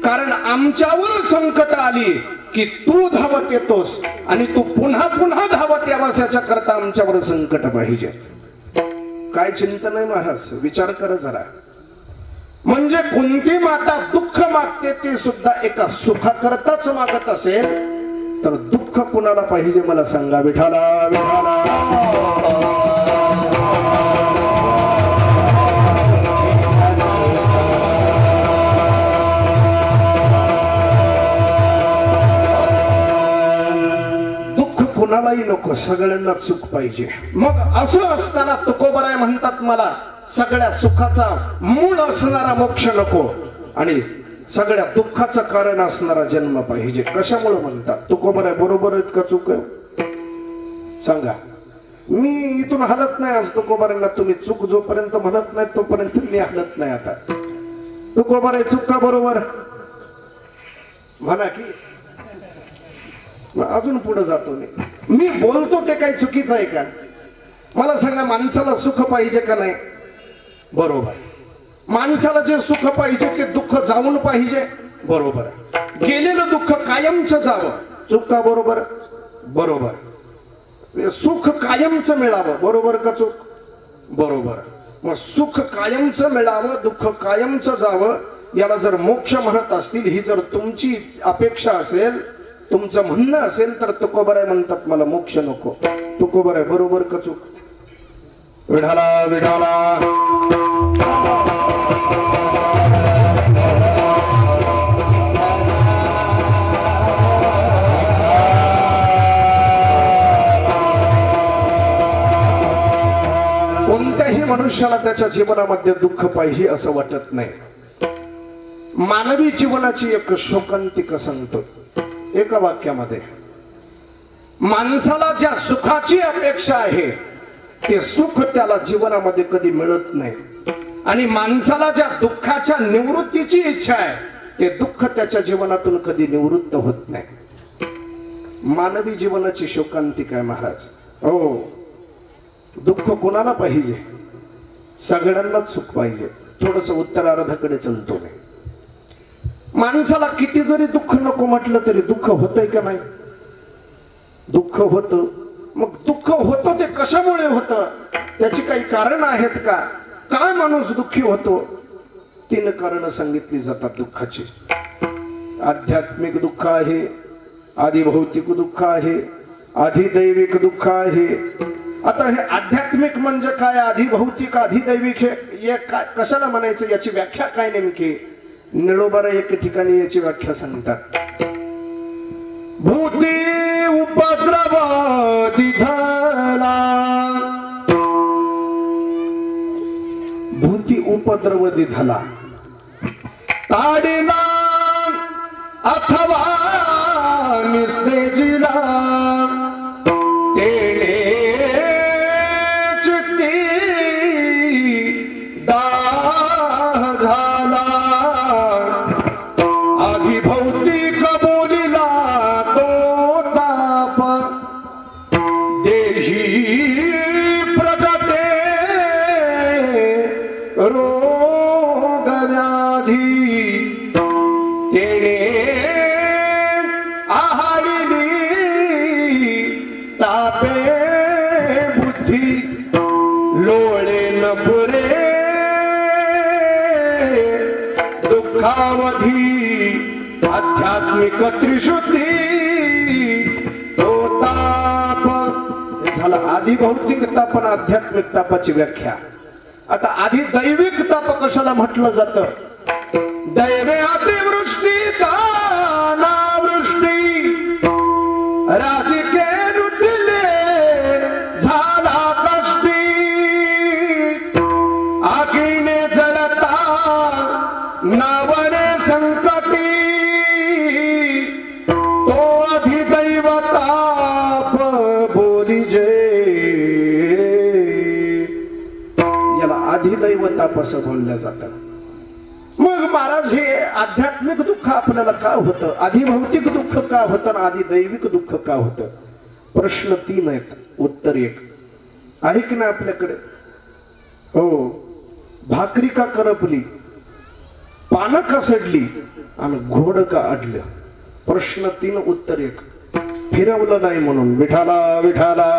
कारण आमच्यावर संकट आली की तू धावत येतोस आणि तू पुन्हा पुन्हा धावत यावास याच्या करता आमच्यावर संकट पाहिजे. काय चिंतन आहे महाराज, विचार करा जरा. म्हणजे कुंती माता दुःख मागते ती सुद्धा एका सुखाकरताच मागत असेल तर दुःख कुणाला पाहिजे मला सांगा? विठाला विठाला बी नको, सगळ्यांना सुख पाहिजे. मग असं असताना तुकोबराय म्हणतात मला सगळ्या सुखाचा मूळ असणारा मोक्ष नको आणि सगळ्या दुःखाचं कारण असणारा जन्म पाहिजे. कशामुळे म्हणतात? तुकोबराय बरोबर आहेत का चूक आहे सांगा? मी इथून हलत नाही आज तुकोबरांना. तुम्ही चूक जोपर्यंत म्हणत नाही तोपर्यंत मी हलत नाही. आता तुकोबराय चूक का बरोबर म्हणा की अजून पुढे जातो. मी बोलतो ते काही चुकीचं आहे का? मला सांगा, माणसाला सुख पाहिजे का नाही? बरोबर. माणसाला जे सुख पाहिजे ते दुःख जाऊन पाहिजे. बरोबर. गेलेलं दुःख कायमचं जावं. चूक का बरोबर? बरोबर. सुख कायमचं मिळावं. बरोबर का चूक? बरोबर. मग सुख कायमचं मिळावं, दुःख कायमचं जावं, याला जर मोक्ष म्हणत असतील, ही जर तुमची अपेक्षा असेल, तुमचं म्हणणं असेल, तर तुकोबराय म्हणतात मला मोक्ष नको. तुकोबराय बरोबर का चूक? विठाला विठाला. कोणत्याही मनुष्याला त्याच्या जीवनामध्ये दुःख पाहिजे असं वाटत नाही. मानवी जीवनाची एक शोकांतिका सांगतो एका वाक्यामध्ये. माणसाला ज्या सुखाची अपेक्षा आहे ते सुख त्याला जीवनामध्ये कधी मिळत नाही आणि माणसाला ज्या दुःखाच्या निवृत्तीची इच्छा आहे ते दुःख त्याच्या जीवनातून कधी निवृत्त होत नाही. मानवी जीवनाची शोकांतिका आहे महाराज. हो, दुःख कोणाला पाहिजे? सगळ्यांनाच सुख पाहिजे. थोडस उत्तरार्धाकडे चलतो मी. माणसाला किती जरी दुःख नको म्हटलं तरी दुःख होतंय का नाही? दुःख होतं. मग दुःख होतं ते कशामुळे होतं? त्याची काही कारण आहेत का? काय माणूस दुःखी होतो? 3 कारण सांगितली जातात दुःखाची. आध्यात्मिक दुःख आहे, आधिभौतिक दुःख आहे, आधिदैविक दुःख आहे. आता हे आध्यात्मिक म्हणजे काय, आधिभौतिक, आधिदैविक हे काय कशाला म्हणायचं? याची व्याख्या काय नेमकी? निळोबारा एक ठिकाणी याची व्याख्या सांगतात. भूती उपद्रव दिधला. भूती उपद्रव दिधला ताडिला अथवा निस्तेजिला तेणे चित्ती दाह झाला. आधिभौतिक बोलिला तो ताप देही प्रगटे रोग व्याधी तेणे आहारिली तापे बुद्धी लोळे न पुरे दुःखावधी आध्यात्मिक त्रिशुद्धी तो ताप. झाला आधिभौतिक ताप आणि आध्यात्मिक तापाची व्याख्या. आता आधी दैविक ताप कशाला म्हटलं जातं? दैवे अतिवृष्टी दानावृष्टी राजके लुटले झाला कष्टी आगीने जळता नावरे संकटी तो अधिदैव ताप बोलिजे. याला अधिदैव ताप असं बोललं जातं. मग महाराज हे आध्यात्मिक दुःख आपल्याला का होतं? आधिभौतिक दुःख का होतं? आधी दैविक दुःख का होतं? प्रश्न 3 आहेत, उत्तर 1 आहे की नाही आपल्याकडे? हो. भाकरी का करपली, पानं का सडली आणि घोड का अडलं? प्रश्न 3 उत्तर 1. फिरवलं नाही म्हणून. विठाला विठाला.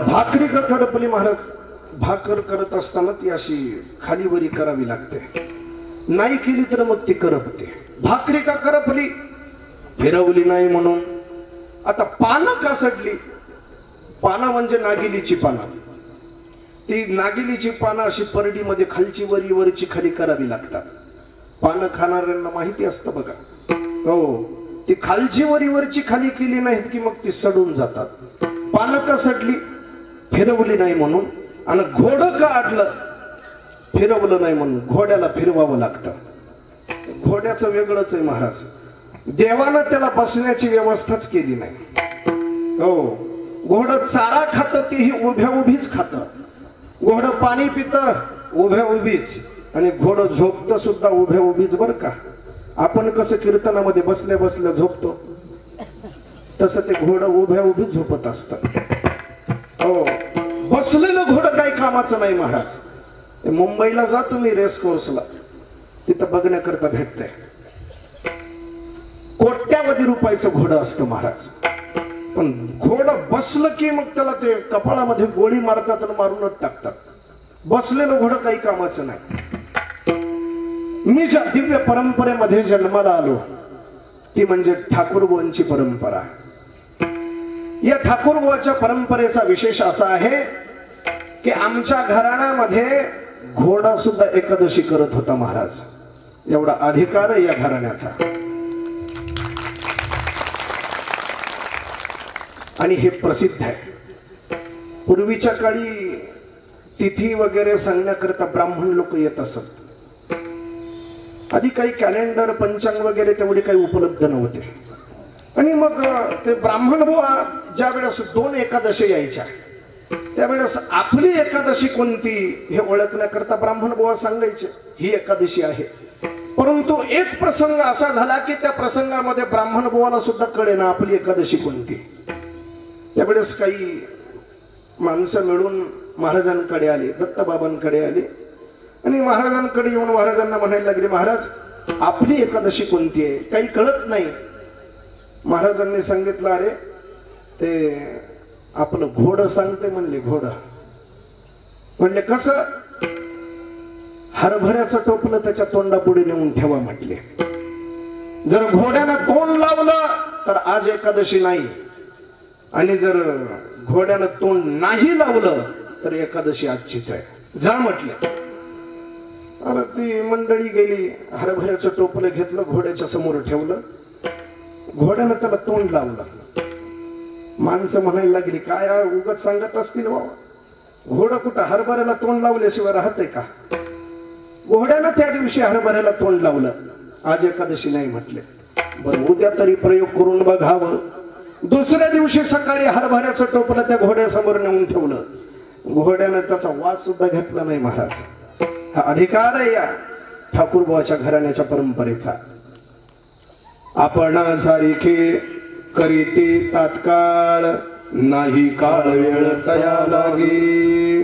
भाकरी का करपली महाराज? भाकर करत असताना ती अशी खालीवरी करावी लागते. नाही केली तर मग ती करपते. भाकरी का करपली? फिरवली नाही म्हणून. आता पानं का सडली? पानं म्हणजे नागिलीची पानं. ती नागिलीची पानं अशी परडीमध्ये खालची वरी वरची खाली करावी लागतात. पानं खाणाऱ्यांना माहिती असतं बघा. हो, ती खालची वरी वरची खाली केली नाहीत की मग ती सडून जातात. पानं का सडली? फिरवली नाही म्हणून. आणि घोडं का अडलं? फिरवलं नाही म्हणून. घोड्याला फिरवावं लागतं. घोड्याचं वेगळंच आहे महाराज. देवानं त्याला बसण्याची व्यवस्थाच केली नाही. हो, घोडं चारा खातं तेही उभ्या उभीच खातं. घोडं पाणी पितं उभ्या उभीच. आणि घोडं झोपतं सुद्धा उभ्या उभीच बरं का. आपण कसं कीर्तनामध्ये बसल्या बसल्या झोपतो तसं ते घोडं उभ्या उभीच झोपत असतं. हो, बसलेलं घोडं काही कामाचं नाही महाराज. मुंबईला जा तुम्ही रेस कोर्सला, तिथं बघण्याकरता भेटतंय. कोट्यावधी रुपयाचं घोडं असतं महाराज. पण घोडं बसलं की मग त्याला ते कपाळामध्ये गोळी मारतात आणि मारूनच टाकतात. बसलेलं घोडं काही कामाचं नाही. मी ज्या दिव्य परंपरेमध्ये जन्माला आलो ती म्हणजे ठाकूरबुवांची परंपरा. या ठाकूरबुवाच्या परंपरेचा विशेष असा आहे की आमच्या घराण्यामध्ये घोडा सुद्धा एकादशी करत होता महाराज. एवढा अधिकार आहे या घराण्याचा. आणि हे प्रसिद्ध आहे. पूर्वीच्या काळी तिथी वगैरे सांगण्याकरता ब्राह्मण लोक येत असत. आधी काही कॅलेंडर पंचांग वगैरे तेवढे काही उपलब्ध नव्हते. आणि मग ते ब्राह्मण बुवा ज्या वेळेस 2 एकादशी यायच्या त्यावेळेस आपली एकादशी कोणती हे ओळखण्याकरता ब्राह्मण बुवा सांगायचे ही एकादशी आहे. परंतु एक प्रसंग असा झाला की त्या प्रसंगामध्ये ब्राह्मण बुवाला सुद्धा कळेना आपली एकादशी कोणती. त्यावेळेस काही माणसं मिळून महाराजांकडे आली, दत्तबाबांकडे आली. आणि महाराजांकडे येऊन महाराजांना म्हणायला लागले, महाराज आपली एकादशी कोणती आहे? काही कळत नाही. महाराजांनी सांगितलं, अरे ते आपलं घोडं सांगते म्हणले. घोडं म्हणले कसं? हरभऱ्याचं टोपलं त्याच्या तोंडापुढे नेऊन ठेवा म्हटले. जर घोड्यानं तोंड लावलं तर आज एकादशी नाही. आणि जर घोड्यानं तोंड नाही लावलं तर एकादशी आजचीच आहे. जा म्हटले. अरे ती मंडळी गेली, हरभऱ्याचं टोपलं घेतलं, घोड्याच्या समोर ठेवलं. घोड्यानं त्याला तोंड लावलं. माणसं म्हणायला लागली, काय उगाच सांगत असतील बाबा. घोडं कुठं हरभऱ्याला तोंड लावल्याशिवाय राहतंय का? घोड्यानं त्या दिवशी हरभऱ्याला तोंड लावलं. आज एकादशी नाही म्हटले. बरं, उद्या तरी प्रयोग करून बघावं. दुसऱ्या दिवशी सकाळी हरभऱ्याचं टोपलं त्या घोड्यासमोर नेऊन ठेवलं. घोड्यानं त्याचा वास सुद्धा घेतला नाही महाराज. हा अधिकार आहे या ठाकूरबुवाच्या घराण्याच्या परंपरेचा. आपण सारिखे करीते तात्काळ, नाही काळ वेळ तया लागे.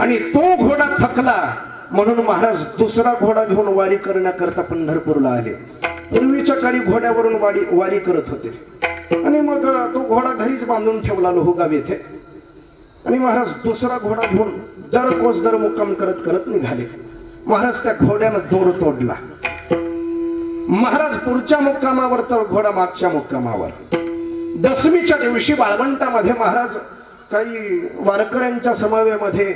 आणि तो घोडा थकला म्हणून महाराज दुसरा घोडा घेऊन वारी करण्याकरता पंढरपूरला आले. पूर्वीच्या काळी घोड्यावरून वारी करत होते. आणि मग तो घोडा घरीच बांधून ठेवला लोहगाव येथे. आणि महाराज दुसरा घोडा घेऊन दर कोस दर मुक्काम करत करत निघाले. महाराज त्या घोड्यानं दोर तोडला. महाराज पुढच्या मुक्कामावर तर घोडा मागच्या मुक्कामावर. दशमीच्या दिवशी बाळवंटामध्ये महाराज काही वारकऱ्यांच्या समवेमध्ये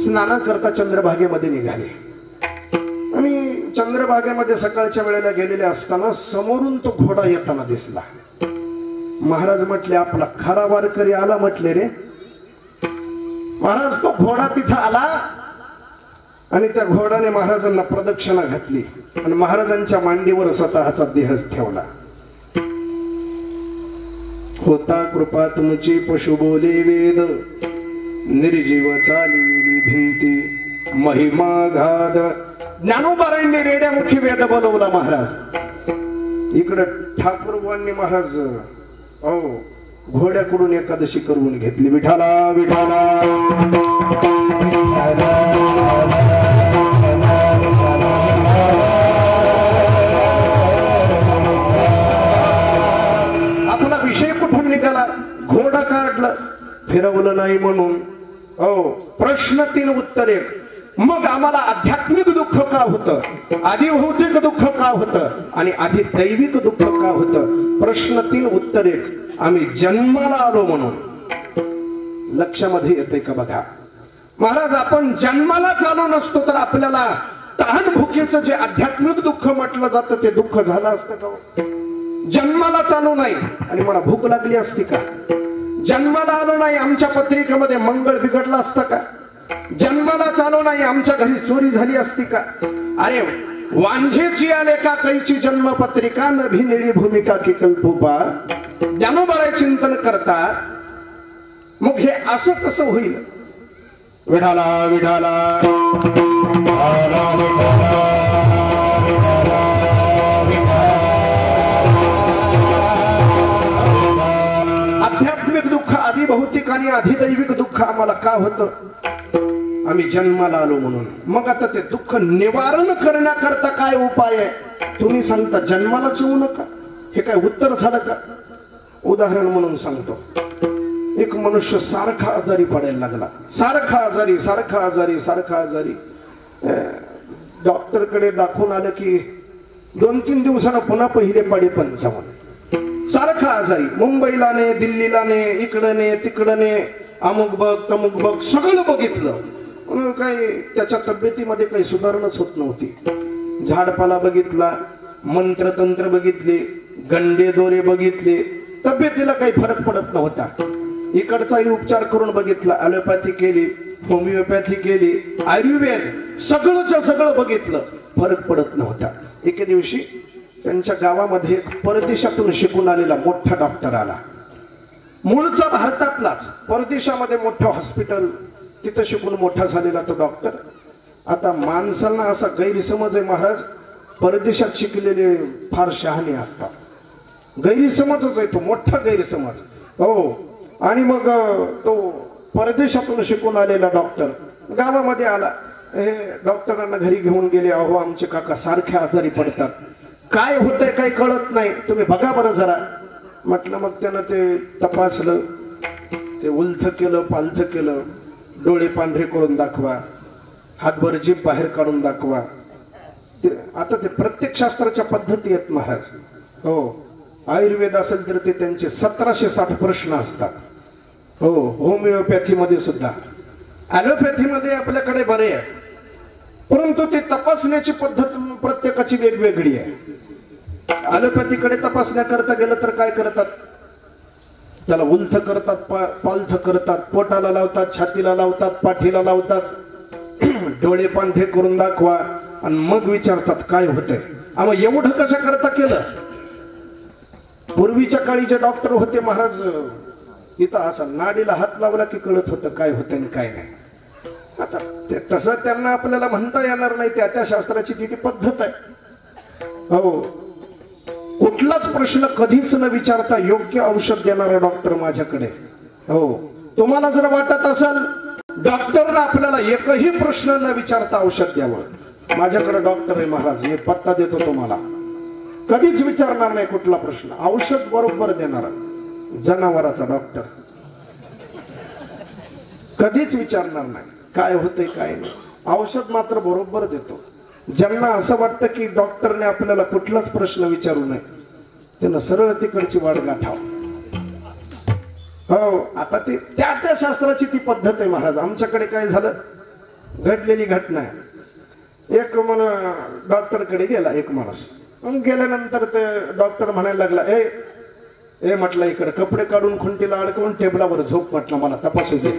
स्नानाकरता चंद्रभागेमध्ये निघाले. आणि चंद्रभागेमध्ये सकाळच्या वेळेला गेलेले असताना समोरून तो घोडा येताना दिसला. महाराज म्हटले, आपला खरा वारकरी आला म्हटले रे. महाराज तो घोडा तिथं आला आणि त्या घोड्याने महाराजांना प्रदक्षिणा घातली आणि महाराजांच्या मांडीवर स्वतःचा देहच ठेवला. होता कृपा तुमची पशु बोले वेद, निर्जीव चालविली भिंती महिमा घाद. ज्ञानोबारांनी रेड्यामुखी वेद बोलवला महाराज. इकडे ठाकूरबुवांनी महाराज घोड्याकडून एकादशी करून घेतली. विठाला विठाला आपला विषय कुठून निघाला? घोडा काढलं, फिरवलं नाही म्हणून. प्रश्न 3 उत्तर 1. मग आम्हाला आध्यात्मिक दुःख का होतं, आधी भौतिक दुःख का होतं आणि आधी दैविक दुःख का होतं? प्रश्न 3 उत्तर 1. आम्ही जन्माला आलो म्हणून. लक्षामध्ये येते का बघा. महाराज आपण जन्मालाच आलो नसतो तर आपल्याला तहान भुकेचं जे आध्यात्मिक दुःख म्हटलं जातं ते दुःख झालं असतं का? जन्मालाच आलो नाही आणि मला भूक लागली असती का? जन्माला आलो नाही आमच्या पत्रिकेमध्ये मंगळ बिघडलं असतं का? जन्मालाच आलो नाही आमच्या घरी चोरी झाली असती का? अरे वांझेची आले का कैची जन्म पत्रिका नभी निळी भूमिका की कल्पोपा ज्ञानोबा चिंतन करतात. मग हे असं कसं होईल? विठाला विठाला आध्यात्मिक दुःख आधी भौतिक आणि अधिदैविक दुःख आम्हाला का होतं? आम्ही जन्माला आलो म्हणून. मग आता ते दुःख निवारण करण्याकरता काय उपाय आहे? तुम्ही सांगता जन्मालाच येऊ नका. हे काय उत्तर झालं का? उदाहरण म्हणून सांगतो. एक मनुष्य सारखा आजारी पडायला लागला, सारखा आजारी सारखा आजारी सारखा आजारी. डॉक्टर कडे दाखवून आलं की 2-3 दिवसानं पुन्हा पहिले पाडी पंचावन्न. सारखा आजारी, मुंबईला ने, दिल्लीला ने, इकडं ने तिकडं ने, अमुक बघ तमुक बघ सगळं बघितलं म्हणून काही त्याच्या तब्येतीमध्ये काही सुधारणाच होत नव्हती. झाडपाला बघितला, मंत्रतंत्र बघितले, गंडे दोरे बघितले, तब्येतीला काही फरक पडत नव्हता. इकडचाही उपचार करून बघितला, ॲलोपॅथी केली, होमिओपॅथी केली, आयुर्वेद सगळंच्या सगळं बघितलं, फरक पडत नव्हता. एके दिवशी त्यांच्या गावामध्ये एक परदेशातून शिकून आलेला मोठा डॉक्टर आला. मूळचा भारतातलाच, परदेशामध्ये मोठं हॉस्पिटल, तिथं शिकून मोठा झालेला तो डॉक्टर. आता माणसांना असा गैरसमज आहे महाराज, परदेशात शिकलेले फार शहाणे असतात. गैरसमजच आहे तो, मोठा गैरसमज. हो. आणि मग तो परदेशातून शिकून आलेला डॉक्टर गावामध्ये आला. हे डॉक्टरांना घरी घेऊन गेले. अहो आमचे काका सारखे आजारी पडतात, काय होतंय काही कळत नाही, तुम्ही बघा बरं जरा. म्हटलं. मग त्यानं ते तपासलं, ते उलथ केलं पालथ केलं, डोळे पांढरे करून दाखवा, हातभर जीभ बाहेर काढून दाखवा. आता ते प्रत्येक शास्त्राच्या पद्धती आहेत महाराज. हो. आयुर्वेद असेल तर ते त्यांचे 1760 प्रश्न असतात. हो. होमिओपॅथी मध्ये सुद्धा, ॲलोपॅथी मध्ये आपल्याकडे बरे आहे, परंतु ते तपासण्याची पद्धत प्रत्येकाची वेगवेगळी आहे. ॲलोपॅथीकडे तपासण्याकरता गेलं तर काय करतात? त्याला उलथ करतात, पालथ करतात, पोटाला लावतात, छातीला लावतात, पाठीला लावतात, डोळे पांढरे करून दाखवा आणि मग विचारतात काय होतंय. मग एवढं कशा करता केलं? पूर्वीच्या काळी जे डॉक्टर होते महाराज, इथं असं नाडीला हात लावला की कळत होतं काय होतं आणि काय नाही. आता तसं त्यांना आपल्याला म्हणता येणार नाही, त्या त्या शास्त्राची ती पद्धत आहे. हो. कुठलाच प्रश्न कधीच न विचारता योग्य औषध देणारा डॉक्टर माझ्याकडे. हो. तुम्हाला जर वाटत असेल डॉक्टरला आपल्याला एकही प्रश्न न विचारता औषध द्यावं, माझ्याकडे डॉक्टर आहे महाराज, मी पत्ता देतो तुम्हाला. कधीच विचारणार नाही कुठला प्रश्न, औषध बरोबर देणारा जनावराचा डॉक्टर. कधीच विचारणार नाही काय होतंय काय नाही, औषध मात्र बरोबर देतो. ज्यांना असं वाटतं की डॉक्टरने आपल्याला कुठलाच प्रश्न विचारू नये, त्यांना सरळ तिकडची वाट गाठाव. हो. आता ती त्या त्या शास्त्राची ती पद्धत आहे महाराज. आमच्याकडे काय झालं, घडलेली घटना आहे. एक डॉक्टरकडे गेला एक माणूस. गेल्यानंतर ते डॉक्टर म्हणायला लागला, ए म्हटलं इकडे कपडे काढून खुंटीला अडकवून टेबलावर झोप, म्हटलं मला तपासू दे.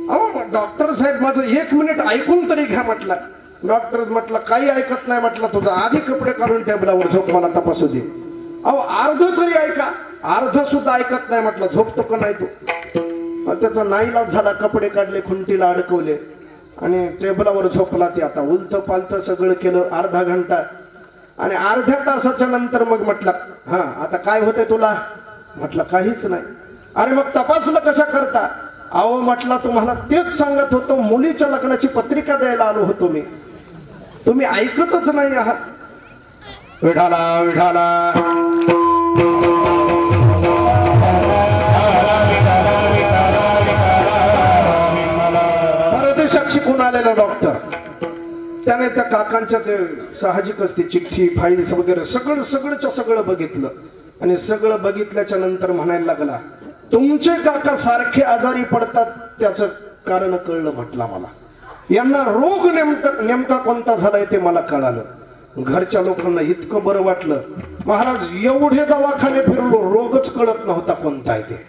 अहो डॉक्टर साहेब माझं 1 मिनिट ऐकून तरी घ्या म्हटलं. डॉक्टर म्हटलं काही ऐकत नाही म्हटलं, तुझं आधी कपडे काढून टेबलावर झोप, मला तपासू दे. अहो अर्ध तरी ऐका. अर्ध सुद्धा ऐकत नाही म्हटलं, झोपतो का नाही तू? त्याचा नाईलाज झाला, कपडे काढले, खुंटीला अडकवले आणि टेबलावर झोपला. ते आता उलथ पालथ सगळं केलं अर्धा घंटा आणि अर्ध्या तासाच्या नंतर मग म्हटलं, हा आता काय होतंय तुला? म्हटलं काहीच नाही. अरे मग तपासलं कशा करता? अहो म्हटलं तुम्हाला तेच सांगत होतो, मुलीच्या लग्नाची पत्रिका द्यायला आलो होतो मी, तुम्ही ऐकतच नाही आहात. विठाला विठाला परदेशात शिकून आलेला डॉक्टर, त्याने त्या काकांच्या ते साहजिकच ती चिठ्ठी फाईल्स वगैरे सगळंच्या सगळं बघितलं आणि सगळं बघितल्याच्या नंतर म्हणायला लागला, तुमचे काका सारखे आजारी पडतात त्याचं कारण कळलं म्हटलं मला. यांना रोग नेमका कोणता झालाय ते मला कळालं. घरच्या लोकांना इतकं बरं वाटलं. महाराज एवढे दवाखाने फिरलो रोगच कळत नव्हता कोणता आहे ते.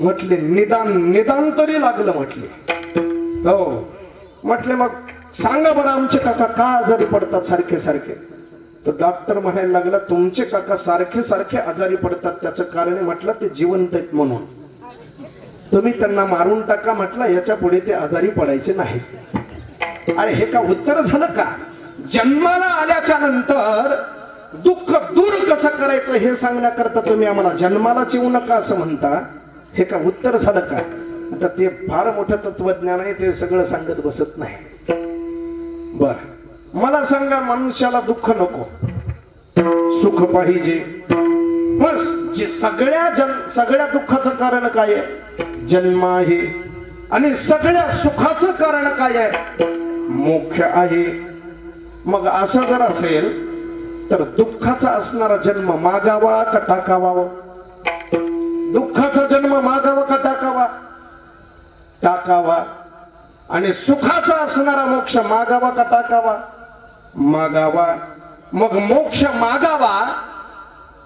म्हटले निदान तरी लागलं म्हटले. हो म्हटले मग सांगा बरं आमचे काका का आजारी पडतात सारखे सारखे. तर डॉक्टर म्हणायला लागला तुमचे काका सारखे सारखे आजारी पडतात त्याचं कारण आहे म्हटलं ते जिवंत आहेत म्हणून. तुम्ही त्यांना मारून टाका म्हटलं याच्या पुढे ते आजारी पडायचे नाही. अरे हे का उत्तर झालं का. जन्माला आल्याच्या नंतर दुःख दूर कसं करायचं हे सांगण्याकरता तुम्ही आम्हाला जन्मालाच येऊ नका असं म्हणता. हे का उत्तर झालं का. आता ते फार मोठं तत्वज्ञान आहे ते सगळं सांगत बसत नाही. बर मला सांगा मनुष्याला दुःख नको सुख पाहिजे. बस जे सगळ्या दुःखाचं कारण काय आहे जन्म आहे. आणि सगळ्या सुखाचं कारण काय आहे मोक्ष आहे. मग असं जर असेल तर दुःखाचा असणारा जन्म मागावा का टाकावा. दुःखाचा जन्म मागावा का टाकावा. टाकावा. आणि सुखाचा असणारा मोक्ष मागावा का टाकावा. मागावा. मग मोक्ष मागावा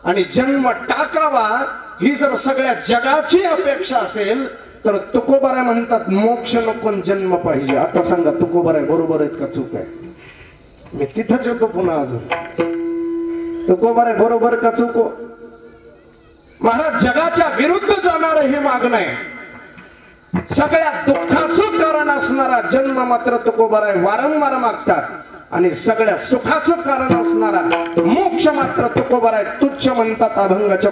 आणि जन्म टाकावा ही जर सगळ्या जगाची अपेक्षा असेल तर तुकोबाराय म्हणतात मोक्ष नको जन्म पाहिजे. आता सांगा तुकोबाराय बरोबर आहेत का चूक आहे. मी तिथंच येतो पुन्हा अजून. तुकोबाराय बरोबर का चूक. महाराज जगाच्या विरुद्ध जाणार हे मागणं आहे. सगळ्या दुःखाचं कारण असणारा जन्म मात्र तुकोबाराय वारंवार मागतात. आणि सगळ्या सुखाचं कारण असणारा मोक्ष मात्र तुकोबाराय तुच्छ म्हणतात. अभंगाच्या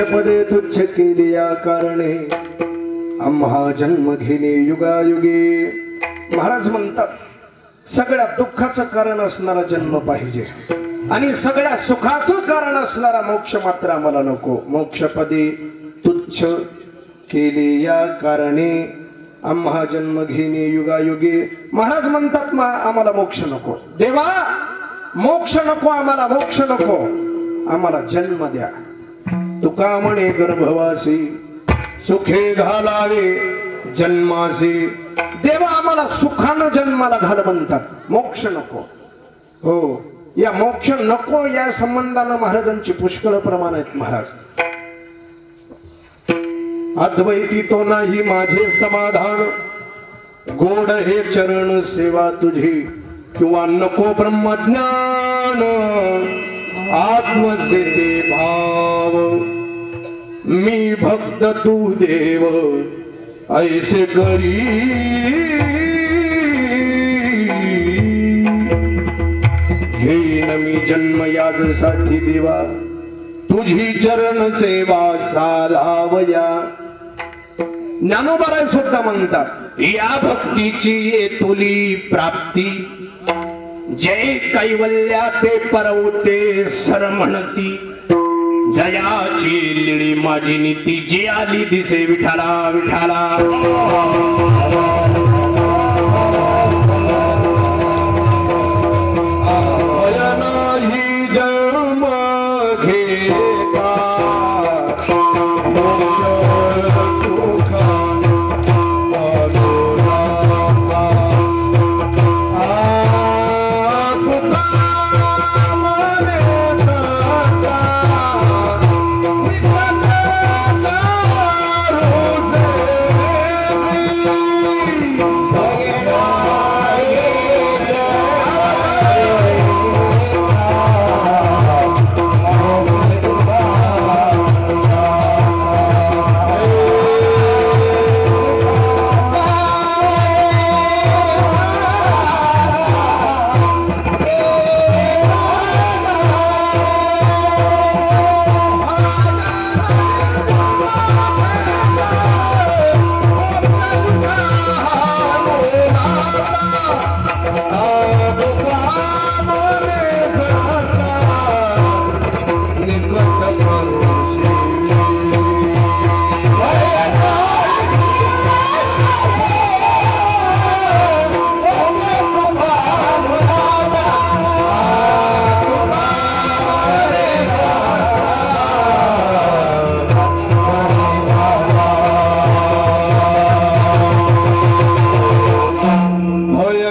पदे तुच्छ केली या कारणे आम्हा जन्म घेणे युगायुगे. महाराज म्हणतात सगळ्या दुःखाचं कारण असणारा जन्म पाहिजे आणि सगळ्या सुखाचं कारण असणारा मोक्ष मात्र आम्हाला नको. मोक्षपदे तुच्छ केले या कारणे आम्हा जन्म घेणे युगायुगे. महाराज म्हणतात आम्हाला मोक्ष नको. देवा मोक्ष नको आम्हाला मोक्ष नको. आम्हाला जन्म द्या. तुका म्हणे गर्भवासी सुखे घालावे जन्मासी. देवा आम्हाला सुखानं जन्माला घाल म्हणतात, मोक्ष नको. हो, या मोक्ष नको या संबंधानं महाराजांची पुष्कळ प्रमाण आहेत. महाराज अद्वैती तो नाही माझे समाधान, गोड हे चरण सेवा तुझी, किंवा नको ब्रह्मज्ञान आत्मस्थिती भाव. मी भक्त तू देव ऐसे करी, घेईन मी जन्म याजसाठी देवा, तुझी चरण सेवा साधावया. ज्ञानोबा सुद्धा म्हणतात या भक्तीची येतुली प्राप्ती, जय कैवल्या ते परवते सर म्हणती. जयाची लिळी माझी नीती, जी आली दिसे विठाला विठाला.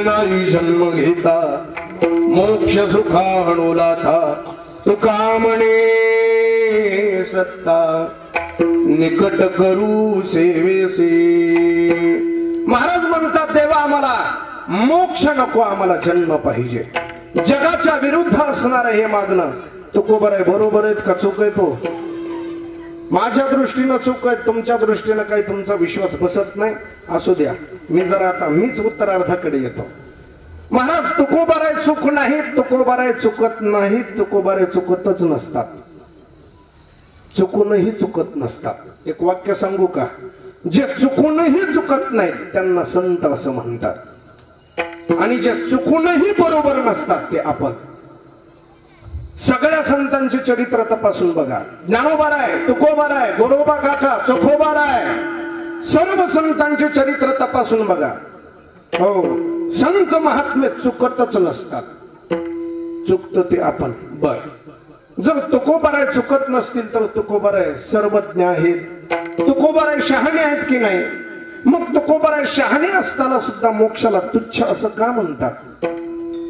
नाही जन्म घेता मोक्ष सुखाणुला था. तुका म्हणे सत्ता निकट करू सेवेसी. महाराज म्हणतात देवा आम्हाला मोक्ष नको, आम्हाला जन्म पाहिजे. जगाच्या विरुद्ध असणार हे मागणं तुकोबर आहे. बरोबर आहेत का चूक आहे? तो माझ्या दृष्टीनं चूक आहे, तुमच्या दृष्टीनं काही तुमचा विश्वास बसत नाही, असू द्या. मी जरा आता मीच उत्तरार्धाकडे येतो. महाराज तुकोबाराय चूक नाही, तुकोबाराय चुकत नाही, तुकोबाराय चुकतच नसतात, चुकूनही चुकत नसतात. एक वाक्य सांगू का? जे चुकूनही चुकत नाहीत त्यांना संत असं म्हणतात, आणि जे चुकूनही बरोबर नसतात ते आपण. सगळ्या संतांचे चरित्र तपासून बघा. ज्ञानोबाराय, तुकोबाराय, गोरोबा काका, चोखोबाराय, सर्व संतांचे चरित्र तपासून बघा. हो, संत महात्मे चुकतच नसतात, चुकत ते आपण. बर, जर तुकोबाराय चुकत नसतील तर तुकोबाराय सर्वज्ञ आहेत, तुकोबाराय शहाणे आहेत की नाही? मग तुकोबाराय शहाणे असताना सुद्धा मोक्षाला तुच्छ असं का म्हणतात?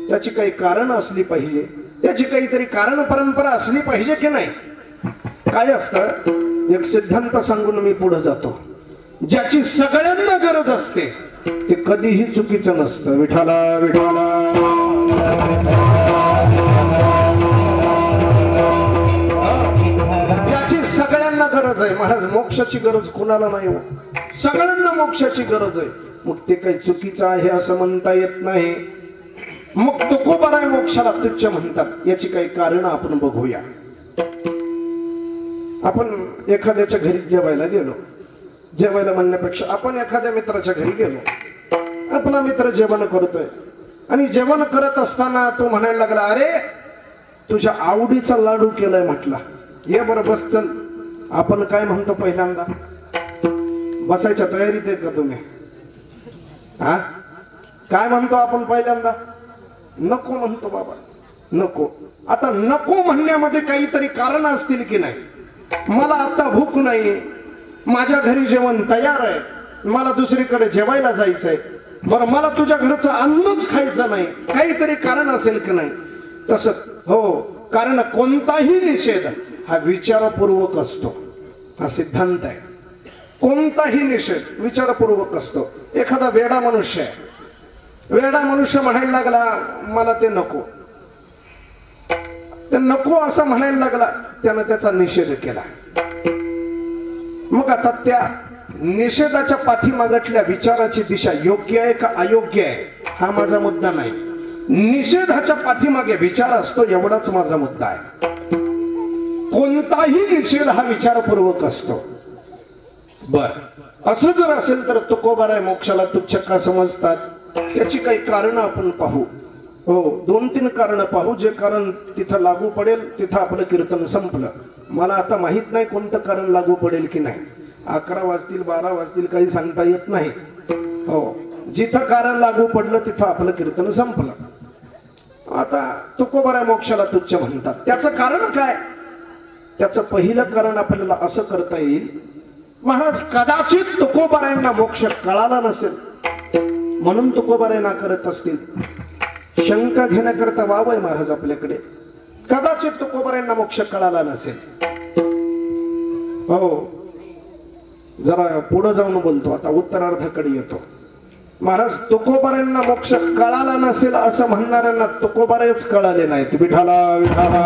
त्याची काही कारण असली पाहिजे, त्याची काहीतरी कारण परंपरा असली पाहिजे की नाही? काय असतं, एक सिद्धांत सांगून मी पुढे जातो. ज्याची सगळ्यांना गरज असते ते कधीही चुकीचं नसतं. विठाला विठाला. ज्याची सगळ्यांना गरज आहे. महाराज मोक्षाची गरज कोणाला नाही हो, सगळ्यांना मोक्षाची गरज आहे. मग ते काही चुकीचं आहे असं म्हणता येत नाही. मग तुकोबाराय मोक्षाला तुच्छ म्हणतात, याची काही कारण आपण बघूया. आपण एखाद्याच्या घरी जेवायला गेलो, जेवायला म्हणण्यापेक्षा आपण एखाद्या मित्राच्या घरी गेलो, आपला मित्र जेवण करतोय आणि जेवण करत असताना तो म्हणायला लागला, अरे तुझ्या आवडीचा लाडू केलाय. म्हटला ये बरं बस चल. आपण काय म्हणतो पहिल्यांदा? बसायच्या तयारीत आहेत का तुम्ही? हा, काय म्हणतो आपण पहिल्यांदा? नको म्हणतो बाबा. नको. आता नको म्हणण्यामध्ये काहीतरी कारण असतील की नाही. मला आता भूक नाही, माझ्या घरी जेवण तयार आहे, मला दुसरीकडे जेवायला जायचंय, बरं मला तुझ्या घरचं अन्नच खायचं नाही, काहीतरी कारण असेल की नाही. तसंच हो, कारण कोणताही निषेध हा विचारपूर्वक असतो, हा सिद्धांत आहे. कोणताही निषेध विचारपूर्वक असतो. एखादा वेडा मनुष्य आहे, वेडा मनुष्य म्हणायला लागला मला ते नको, ते नको असं म्हणायला लागला, त्यानं त्याचा निषेध केला. मग आता त्या निषेधाच्या पाठीमागटल्या विचाराची दिशा योग्य आहे का अयोग्य आहे हा माझा मुद्दा नाही. निषेधाच्या पाठीमागे विचार असतो एवढाच माझा मुद्दा आहे. कोणताही निषेध हा विचारपूर्वक असतो. बर, असं जर असेल तर तुकोबाराय मोक्षाला तुच्छ का समजतात त्याची काही कारण आपण पाहू. हो, 2-3 कारण पाहू, जे कारण तिथं लागू पडेल तिथं आपलं कीर्तन संपलं. मला आता माहित नाही कोणतं कारण लागू पडेल की नाही. 11 वाजतील 12 वाजतील काही सांगता येत नाही. हो, जिथं कारण लागू पडलं तिथं आपलं कीर्तन संपलं. आता तुकोबाराय मोक्षाला तुच्छ म्हणतात, त्याचं कारण काय? त्याचं पहिलं कारण आपल्याला असं करता येईल, महाराज कदाचित तुकोबारायांना मोक्ष कळाला नसेल म्हणून तुकोबाराय ना करत असतील. शंका घेण्याकरता वाव आहे महाराज आपल्याकडे. कदाचित तुकोबारायांना मोक्ष कळाला नसेल. हो, जरा पुढे जाऊन बोलतो, आता उत्तरार्धाकडे येतो. महाराज तुकोबारायांना मोक्ष कळाला नसेल असं म्हणणाऱ्यांना तुकोबारायच कळाले नाहीत. विठाला विठाला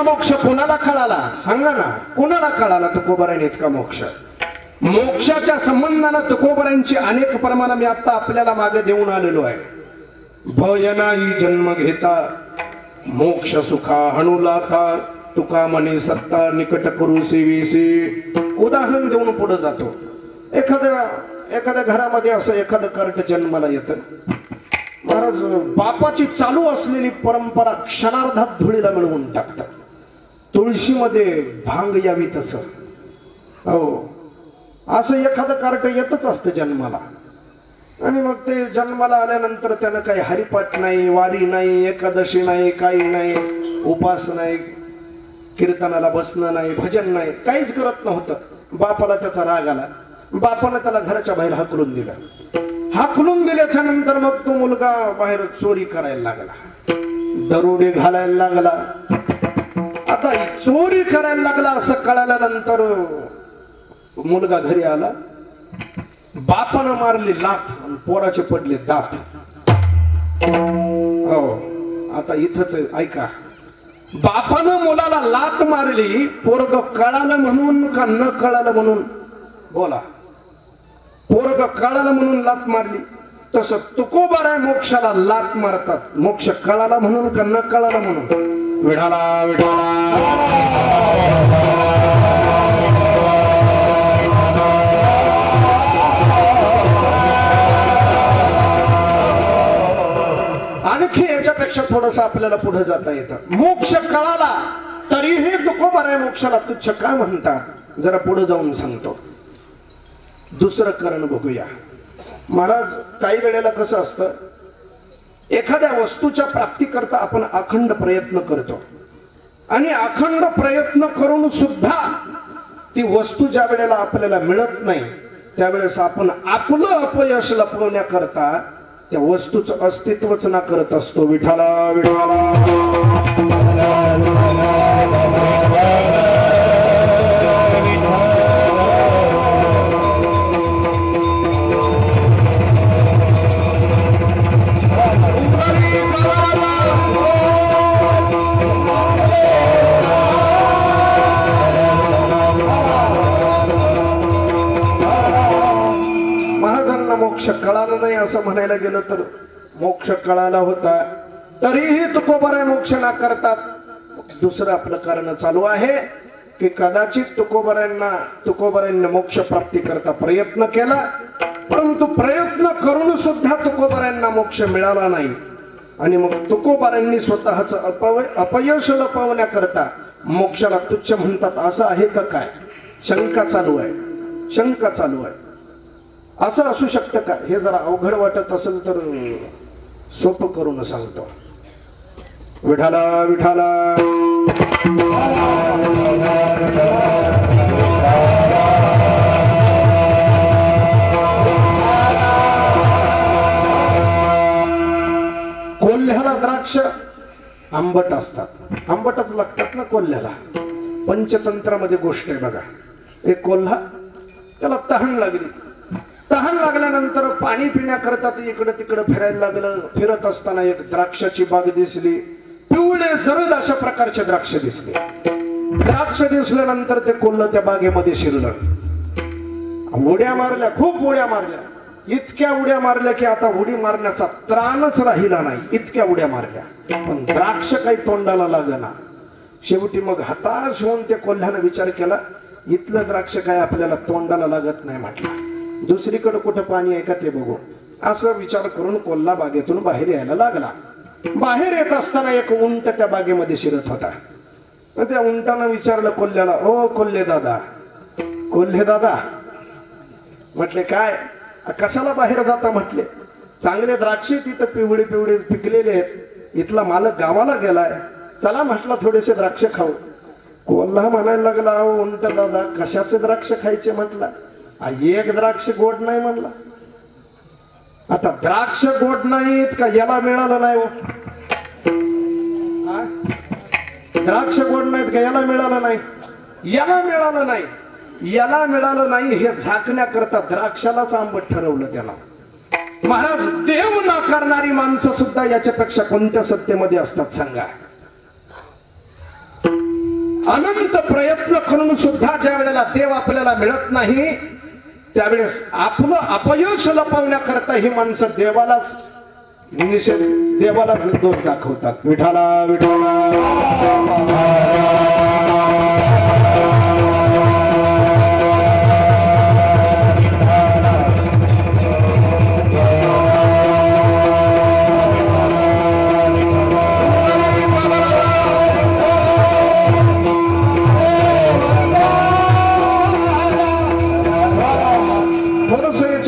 मोक्ष कोणाला कळाला सांगा ना, कोणाला कळाला तुकोबारायने इतका मोक्ष? मोक्षाच्या संबंधानं तुकोबारायांची अनेक प्रमाण मी आता आपल्याला मागे देऊन आलेलो आहे. भय नाही जन्म घेता मोक्ष सुखा हणुलाथा तुका मनी सत्ता निकट करू सेविसी. उदाहरण देऊन पुढे जातो. एखाद्या घरामध्ये असं एखादं कर्ट जन्माला येतं. महाराज बापाची चालू असलेली परंपरा क्षणार्धात धुळीला मिळवून टाकतात. तुळशीमध्ये भांग यावी तसं. हो, असं एखादं कार्ट येतच असतं जन्माला. आणि मग ते जन्माला आल्यानंतर त्यानं काही हरिपाठ नाही, वारी नाही, एकादशी नाही, काही नाही, उपास नाही, कीर्तनाला बसणं नाही, भजन नाही, काहीच करत नव्हतं. बापाला त्याचा राग आला. बापानं त्याला घराच्या बाहेर हाकलून दिलं. हाकलून दिल्याच्या नंतर मग तो मुलगा बाहेर चोरी करायला लागला, दरोडे घालायला लागला. आता चोरी करायला लागला असं कळाल्यानंतर मुलगा घरी आला. बापानं मारली लाथ आणि पोराचे पडले दात. हो, आता इथंच ऐका. बापानं मुलाला लाथ मारली, पोरग कळालं म्हणून का न कळालं म्हणून? बोला. पोरग कळालं म्हणून लाथ मारली. तसं तुकोबाराय मोक्षाला लाथ मारतात, मोक्ष कळाला म्हणून का न कळाला म्हणून? विठाला विठाला आणखी याच्यापेक्षा थोडस आपल्याला पुढे जाता येतं. मोक्ष कळाला तरीही तुकोबाराय मोक्षाला तुच्छ का म्हणतात जरा पुढे जाऊन सांगतो. दुसरं कारण बघूया. महाराज काही वेळेला कसं असतं, एखाद्या वस्तूच्या प्राप्तीकरता आपण अखंड प्रयत्न करतो आणि अखंड प्रयत्न करून सुद्धा ती वस्तू ज्या वेळेला आपल्याला मिळत नाही त्यावेळेस आपण आपलं अपयश लपवण्याकरता त्या वस्तूचं अस्तित्वच ना करत असतो. विठाला विठाला मोक्ष कळाला नाही असं म्हणायला गेलं तर मोक्ष कळाला होता तरीही तुकोबाराय मोक्ष ना करतात. दुसरं आपलं कारण चालू आहे की कदाचित तुकोबारायांना मोक्ष प्राप्ती करता प्रयत्न केला, परंतु प्रयत्न करून सुद्धा तुकोबारायांना मोक्ष मिळाला नाही. आणि मग तुकोबारायांनी स्वतःच अपयश लपवण्याकरता मोक्षाला तुच्छ म्हणतात असं आहे का काय? शंका चालू आहे, शंका चालू आहे. असं असू शकतं का? हे जरा अवघड वाटत असेल तर सोपं करून सांगतो. विठाला विठाला कोल्ह्याला द्राक्ष आंबट असतात, आंबटच लागतात ना कोल्ह्याला. पंचतंत्रामध्ये गोष्ट आहे बघा. एक कोल्हा, त्याला तहान लागली. तहान लागल्यानंतर पाणी पिण्याकरता ते इकडे तिकडे फिरायला लागलं. फिरत असताना एक द्राक्षाची बाग दिसली. पिवळे जरद अशा प्रकारचे द्राक्ष दिसले. द्राक्ष दिसल्यानंतर ते कोल्ह त्या बागेमध्ये शिरलं. उड्या मारल्या, खूप उड्या मारल्या. इतक्या उड्या मारल्या की आता उडी मारण्याचा त्राणच राहिला नाही. इतक्या उड्या मारल्या पण द्राक्ष काही तोंडाला लागना. शेवटी मग हताश होऊन त्या कोल्ह्यानं विचार केला, इथलं द्राक्ष काय आपल्याला तोंडाला लागत नाही म्हटलं. दुसरीकडे कुठं पाणी आहे का ते बघू. असं विचार करून कोल्हा बागेतून बाहेर यायला लागला. बाहेर येत असताना एक उंट त्या बागेमध्ये शिरत होता. त्या उंटानं विचारलं कोल्ह्याला, ओ कोल्हे दादा, कोल्हे दादा म्हटले काय, कशाला बाहेर जाता म्हटले. चांगले द्राक्षे तिथं पिवळे पिवळे पिकलेले आहेत. इथला मालक गावाला गेलाय, चला म्हटलं थोडेसे द्राक्ष खाऊ. कोल्हा म्हणायला लागला, उंट दादा कशाचे द्राक्ष खायचे म्हटलं. एक द्राक्ष गोड नाही म्हणला. आता द्राक्ष गोड नाहीत का याला मिळालं नाही. द्राक्ष गोड नाहीत का याला मिळालं नाही. याला मिळालं नाही, याला मिळालं नाही हे झाकण्याकरता द्राक्षालाच आंबट ठरवलं त्याला. महाराज, देव नाकारणारी माणसं सुद्धा याच्यापेक्षा कोणत्या सत्तेमध्ये असतात सांगा. अनंत प्रयत्न करून सुद्धा ज्या वेळेला देव आपल्याला मिळत नाही त्यावेळेस आपलं अपयश लपवण्याकरता ही माणसं देवालाच दोष दाखवतात. विठाला विठाला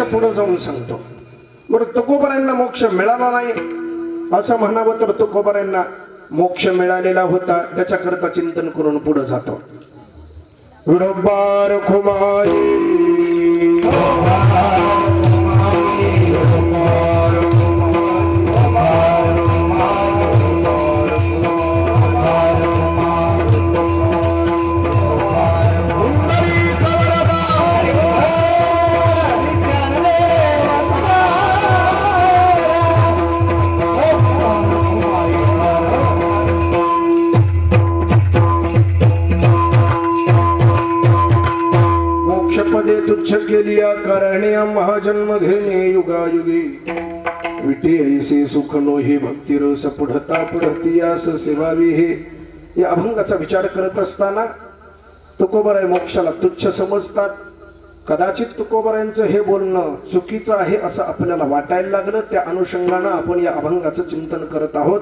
पुढे जाऊन सांगतो. बरं, तुकोबारायांना मोक्ष मिळाला नाही असं म्हणावं तर तुकोबारायांना मोक्ष मिळालेला होता. त्याच्याकरता चिंतन करून पुढे जातो. विडोबार खुमाई तुच्छ केलिया कारण्या महाजन्म घेणे युगायुगी. विटे ऐसे सुख नोही भक्ती रस पुढता पुढती यास सेवावी. हे या अभंगाचा विचार करत असताना तुकोबाराय मोक्षाला तुच्छ समजतात. कदाचित तुकोबारायांचं हे बोलणं चुकीचं आहे असं आपल्याला वाटायला लागलं. त्या अनुषंगानं आपण या अभंगाचं चिंतन करत आहोत.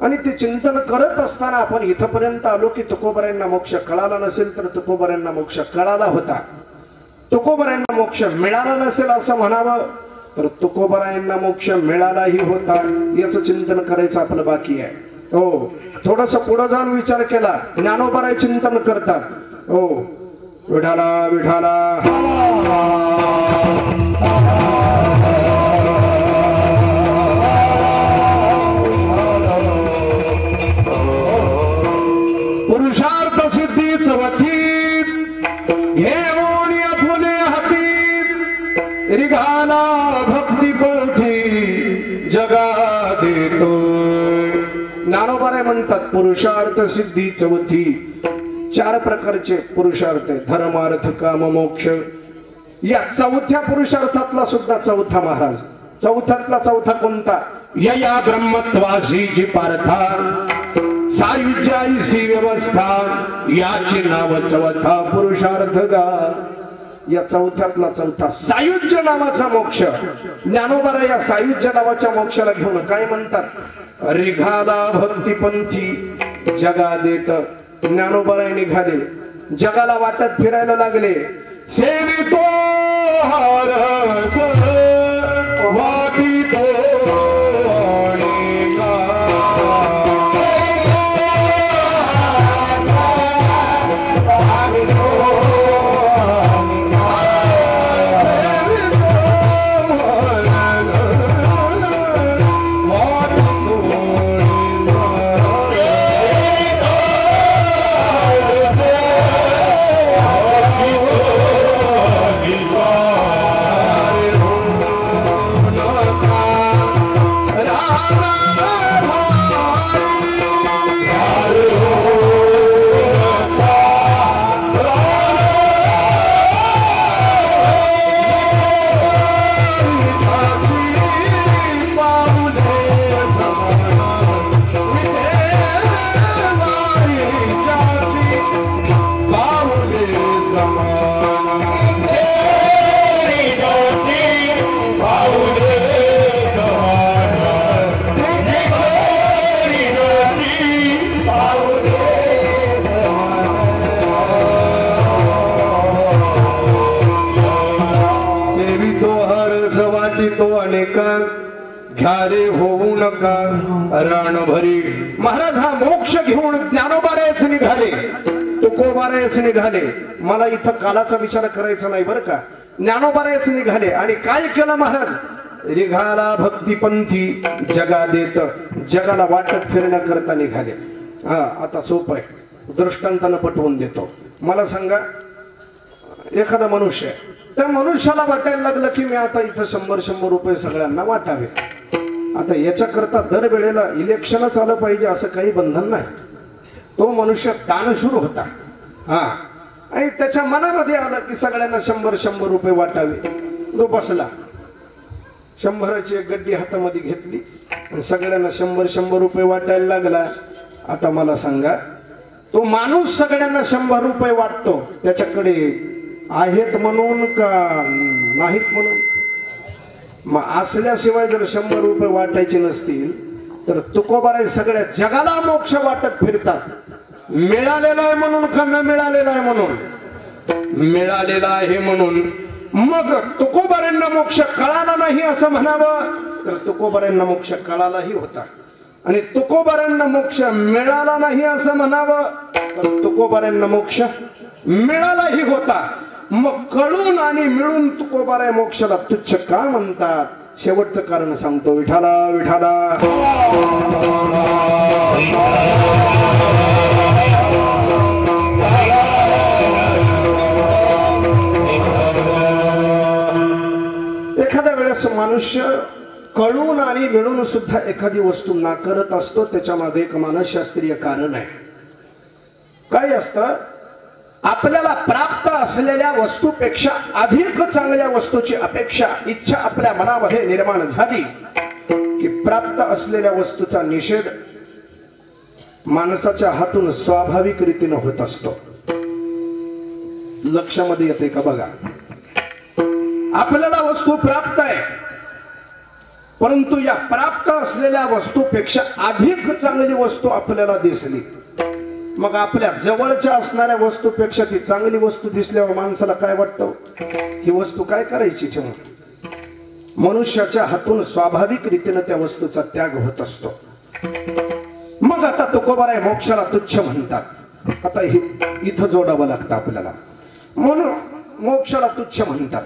आणि ते चिंतन करत असताना आपण इथपर्यंत आलो की तुकोबारायांना मोक्ष कळाला नसेल तर तुकोबारायांना मोक्ष कळाला होता. तुकोबारायांना मोक्ष मिळाला नसेल असं म्हणावं तर तुकोबारायांना मोक्ष मिळालाही होता. याचं चिंतन करायचं आपलं बाकी आहे. हो, थोडस पुढे जाऊन विचार केला. ज्ञानोबाराय चिंतन करतात. हो, विठाला विठाला पुरुषार्थ सिद्धी चवथी रिघाला भक्ती पोथी जगा देतो. ज्ञानोबाराय म्हणतात पुरुषार्थ सिद्धी चौथी. 4 प्रकारचे पुरुषार्थ, धर्म अर्थ काम मोक्ष. या चौथ्या पुरुषार्थातला सुद्धा चौथा महाराज. चौथ्यातला चौथा कोणता? यया ब्रह्मत्वासी जी पार्था सायुज्याईसी व्यवस्था याचे नाव चौथा पुरुषार्थ गा. या चौथ्यातला चौथा सायुज्य नावाचा मोक्ष. ज्ञानोबाराय या सायुज्य नावाच्या मोक्षाला घेऊन काय म्हणतात? रिघाला भक्तीपंथी जगा देत. ज्ञानोबाराय निघाले, जगाला वाटत फिरायला लागले. सेवितो हरस वाटितो अनेका. घ्या रे होऊ नका रणभरी. महाराज हा मोक्ष घेऊन ज्ञानोबारायच निघाले, तुकोबारायच निघाले. मला इथं कालाचा विचार करायचा नाही बरं का. ज्ञानोबारायच निघाले आणि काय केलं महाराज? निघाला भक्तिपंथी जगा देत, जगाला वाटत फिरण्याकरता निघाले. हा आता सोपं आहे, दृष्टांतानं पटवून देतो. मला सांगा, एखादा मनुष्य, त्या मनुष्याला वाटायला लागलं की मी आता इथं 100 रुपये सगळ्यांना वाटावे. आता याच्याकरता दरवेळेला इलेक्शनच आलं पाहिजे असं काही बंधन नाही. तो मनुष्य दानशूर होता. हा आणि त्याच्या मनामध्ये आलं की सगळ्यांना 100 रुपये वाटावे. तो बसला, 100ची एक गड्डी हातामध्ये घेतली आणि सगळ्यांना 100 रुपये वाटायला लागला. आता मला सांगा, तो माणूस सगळ्यांना 100 रुपये वाटतो, त्याच्याकडे आहेत म्हणून का नाहीत म्हणून? मग असल्याशिवाय जर 100 रुपये वाटायचे नसतील तर तुकोबाराय सगळ्या जगाला मोक्ष वाटत फिरतात. मिळालेला आहे म्हणून का न मिळालेला आहे म्हणून? मिळालेला आहे म्हणून. मग तुकोबारांना मोक्ष कळाला नाही असं म्हणावं तर तुकोबारांना मोक्ष कळालाही होता. आणि तुकोबारांना मोक्ष मिळाला नाही असं म्हणावं तर तुकोबारांना मोक्ष मिळालाही होता. मग कळून आणि मिळून तुकोबाराय मोक्षाला तुच्छ का म्हणतात? शेवटचं कारण सांगतो. विठाला विठाला एखाद्या वेळेस मनुष्य कळून आणि मिळून सुद्धा एखादी वस्तू नाकारत असतो. त्याच्या मागे एक मानसशास्त्रीय कारण आहे. काय असतं? आपल्याला प्राप्त असलेल्या वस्तूपेक्षा अधिक चांगल्या वस्तूची अपेक्षा, इच्छा आपल्या मनामध्ये निर्माण झाली की प्राप्त असलेल्या वस्तूचा निषेध माणसाच्या हातून स्वाभाविक रीतीने होत असतो. लक्षामध्ये येते का बघा? आपल्याला वस्तू प्राप्त आहे, परंतु या प्राप्त असलेल्या वस्तूपेक्षा अधिक चांगली वस्तू आपल्याला दिसली. मग आपल्या जवळच्या असणाऱ्या वस्तूपेक्षा ती चांगली वस्तू दिसल्यावर माणसाला काय वाटतं? ही वस्तू काय करायची ठेवून? मनुष्याच्या हातून स्वाभाविक रीतीने त्या वस्तूचा त्याग होत असतो. मग आता तुकोबाराय मोक्षाला तुच्छ म्हणतात. आता इथं जोडावं लागतं आपल्याला. म्हणून मोक्षाला तुच्छ म्हणतात.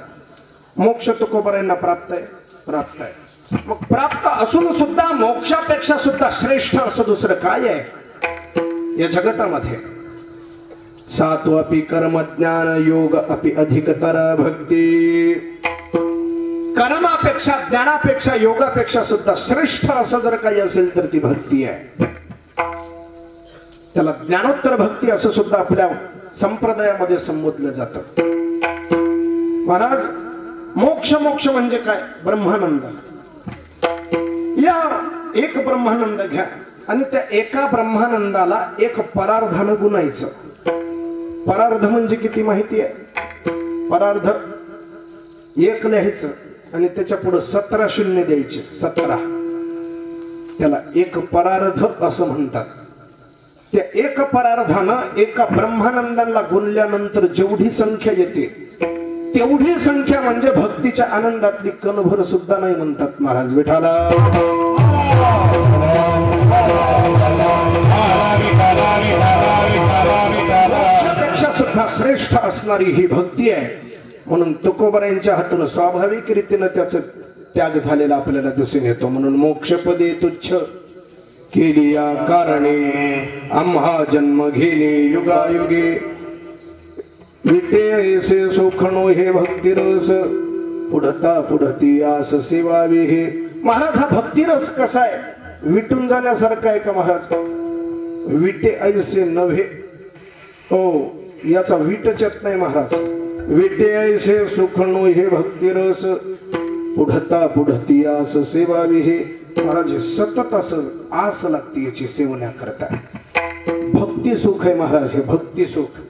मोक्ष तुकोबारायांना प्राप्त आहे, प्राप्त आहे. मग प्राप्त असून सुद्धा मोक्षापेक्षा सुद्धा श्रेष्ठ असं दुसरं काय आहे या जगतामध्ये? सात्वपि कर्म ज्ञान योग अपि अधिकतर भक्ती. कर्मापेक्षा ज्ञानापेक्षा योगापेक्षा सुद्धा श्रेष्ठ असं जर काही असेल तर ती भक्ती आहे. त्याला ज्ञानोत्तर भक्ती असं सुद्धा आपल्या संप्रदायामध्ये संबोधलं जातं. महाराज, मोक्ष मोक्ष म्हणजे काय? ब्रह्मानंद. या एक ब्रह्मानंद घ्या आणि त्या एका ब्रह्मानंदाला एक परार्धानं गुणायचं. परार्ध म्हणजे किती माहिती आहे? परार्ध एक लिहायचं आणि त्याच्या पुढे 17 शून्य द्यायचे. 17, त्याला एक परार्ध असं म्हणतात. त्या एक परार्धानं एका ब्रह्मानंदाला गुणल्यानंतर जेवढी संख्या येते तेवढी संख्या म्हणजे भक्तीच्या आनंदातली कणभर सुद्धा नाही म्हणतात महाराज विठाला. पेक्षा सुद्धा श्रेष्ठ असणारी ही भक्ती आहे. म्हणून तुकोबरायांच्या हातून स्वाभाविक रीतीने त्याचा त्याग झालेला आपल्याला दिसून येतो. म्हणून मोक्षपदे तुच्छ केली या कारणे आम्हा जन्म घेणे युगायुगे विटे ऐसे सुखणो हे भक्तिरस पुढता पुढती आस सेवावी हे. महाराज हा भक्तिरस कसा आहे विटून जाण्यासारखा आहे का महाराज? विटे ऐसे नव्हे हो याचा विटचत नाही महाराज. विटे ऐसे सुखणो हे भक्तिरस पुढता पुढती आस सेवावी हे. महाराज सतत असं आस लागते याची सेवना करता. भक्ती सुख आहे महाराज हे भक्ती सुख.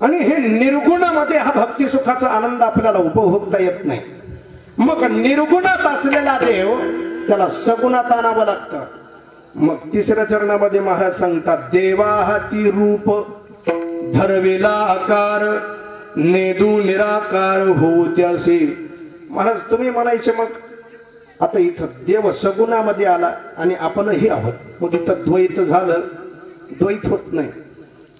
आणि हे निर्गुणामध्ये हा भक्ती सुखाचा आनंद आपल्याला उपभोगता येत नाही. मग निर्गुणात असलेला देव त्याला सगुणात आणावं लागतं. मग तिसऱ्या चरणामध्ये महाराज सांगतात देवा हाती रूप धरवेला आकार नेदू निराकार हो त्यासे. महाराज तुम्ही म्हणायचे मग आता इथं देव सगुणामध्ये आला आणि आपणही आहोत मग इथं द्वैत झालं. द्वैत होत नाही.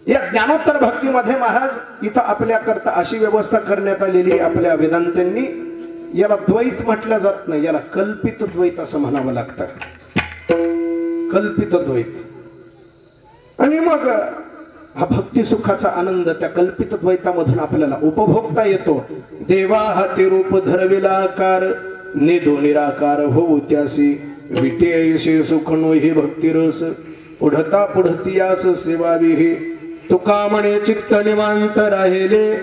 या ज्ञानोत्तर भक्तीमध्ये महाराज इथं आपल्या करता अशी व्यवस्था करण्यात आलेली आपल्या वेदांतांनी. याला द्वैत म्हटलं जात नाही याला कल्पित द्वैत असं म्हणावं लागतं. कल्पित द्वैत. आणि मग हा भक्ती सुखाचा आनंद त्या कल्पित द्वैतामधून आपल्याला उपभोगता येतो. देवा हाती रूप धरविला आकार नेदो निराकार हो त्यासी विटे ऐसे सुखनो हे भक्तिरस पुढता पुढती आस सेवावी हे. तुका म्हणे चित्त निवांत राहिले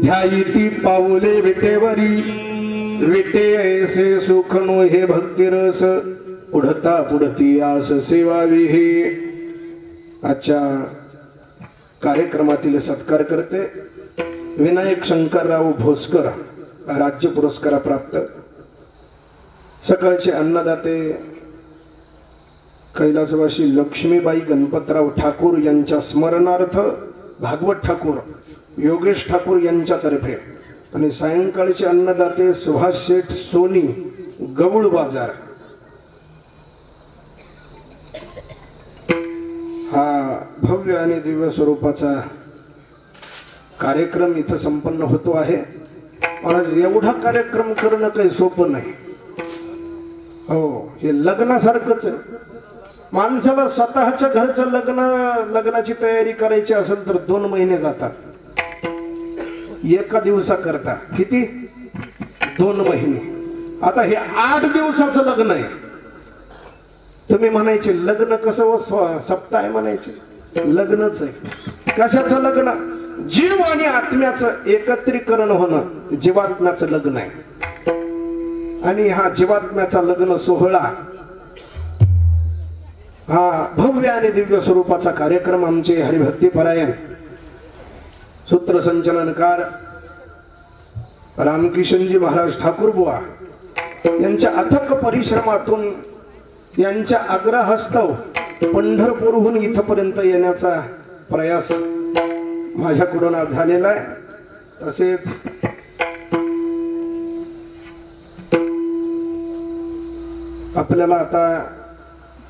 ध्यायिती पाऊले विटेवरी विटे ऐसे सुखनो हे भक्तिरस पुढता पुढती आस सेवावी हे. आजच्या कार्यक्रमातील सत्कार करते विनायक शंकरराव भोसकर राज्य पुरस्कार प्राप्त सकाळचे अन्नदाते कैलासवासी लक्ष्मीबाई गणपतराव ठाकूर यांच्या स्मरणार्थ भागवत ठाकूर योगेश ठाकूर यांच्यातर्फे आणि सायंकाळचे अन्नदाते सुभाष शेठ सोनी गवळ बाजार हा भव्य आणि दिव्य स्वरूपाचा कार्यक्रम इथं संपन्न होतो आहे. महाराज एवढा कार्यक्रम करणं काही सोपं नाही हो. हे लग्नासारखंच आहे. माणसाला स्वतःच्या घरचं लग्नाची तयारी करायची असेल तर 2 महिने जातात. एका दिवसा करता किती 2 महिने. आता हे 8 दिवसाचं लग्न आहे. तुम्ही म्हणायचे लग्न कसं सप्ताह म्हणायचे लग्नच आहे. कशाचं लग्न? जीव आणि आत्म्याचं एकत्रीकरण होणं जीवात्म्याचं लग्न आहे. आणि हा जीवात्म्याचा लग्न सोहळा हा भव्य आणि दिव्य स्वरूपाचा कार्यक्रम आमचे हरिभक्तीपरायण सूत्रसंचलनकार रामकिशनजी महाराज ठाकूर बुवा यांच्या अथक परिश्रमातून यांच्या आग्रहास्तव पंढरपूरहून इथपर्यंत येण्याचा प्रयास माझ्याकडून आज झालेला आहे. तसेच आपल्याला आता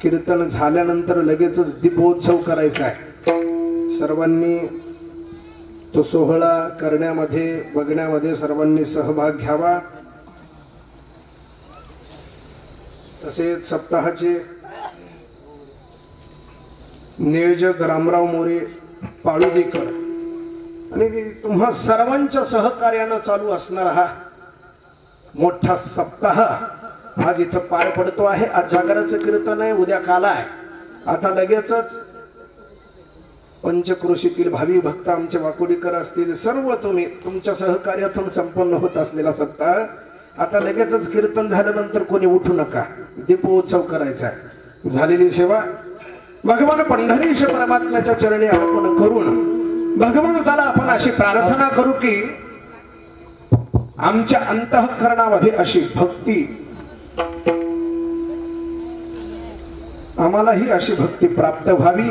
कीर्तन झाल्यानंतर लगेचच दीपोत्सव करायचा आहे. सर्वांनी तो सोहळा करण्यामध्ये बघण्यामध्ये सर्वांनी सहभाग घ्यावा. तसेच सप्ताहाचे नियोजक रामराव मोरे पाळुदेकर आणि तुम्हा सर्वांच्या सहकार्यानं चालू असणारा हा मोठा सप्ताह आज इथं पार पडतो आहे. आज जागराचं कीर्तन आहे, उद्या काला आहे. आता लगेचच पंचक्रोशीतील भावी भक्त आमचे वाकुडीकर असतील सर्व तुम्ही तुमच्या सहकार्यातून संपन्न होत असलेला सप्ताह आता लगेचच कीर्तन झाल्यानंतर कोणी उठू नका. दीपोत्सव करायचा आहे. झालेली सेवा भगवान पंढरीश परमात्म्याच्या चरणी अर्पण करून भगवंताला आपण अशी प्रार्थना करू की आमच्या अंतःकरणामध्ये अशी भक्ती आम्हालाही अशी भक्ती प्राप्त व्हावी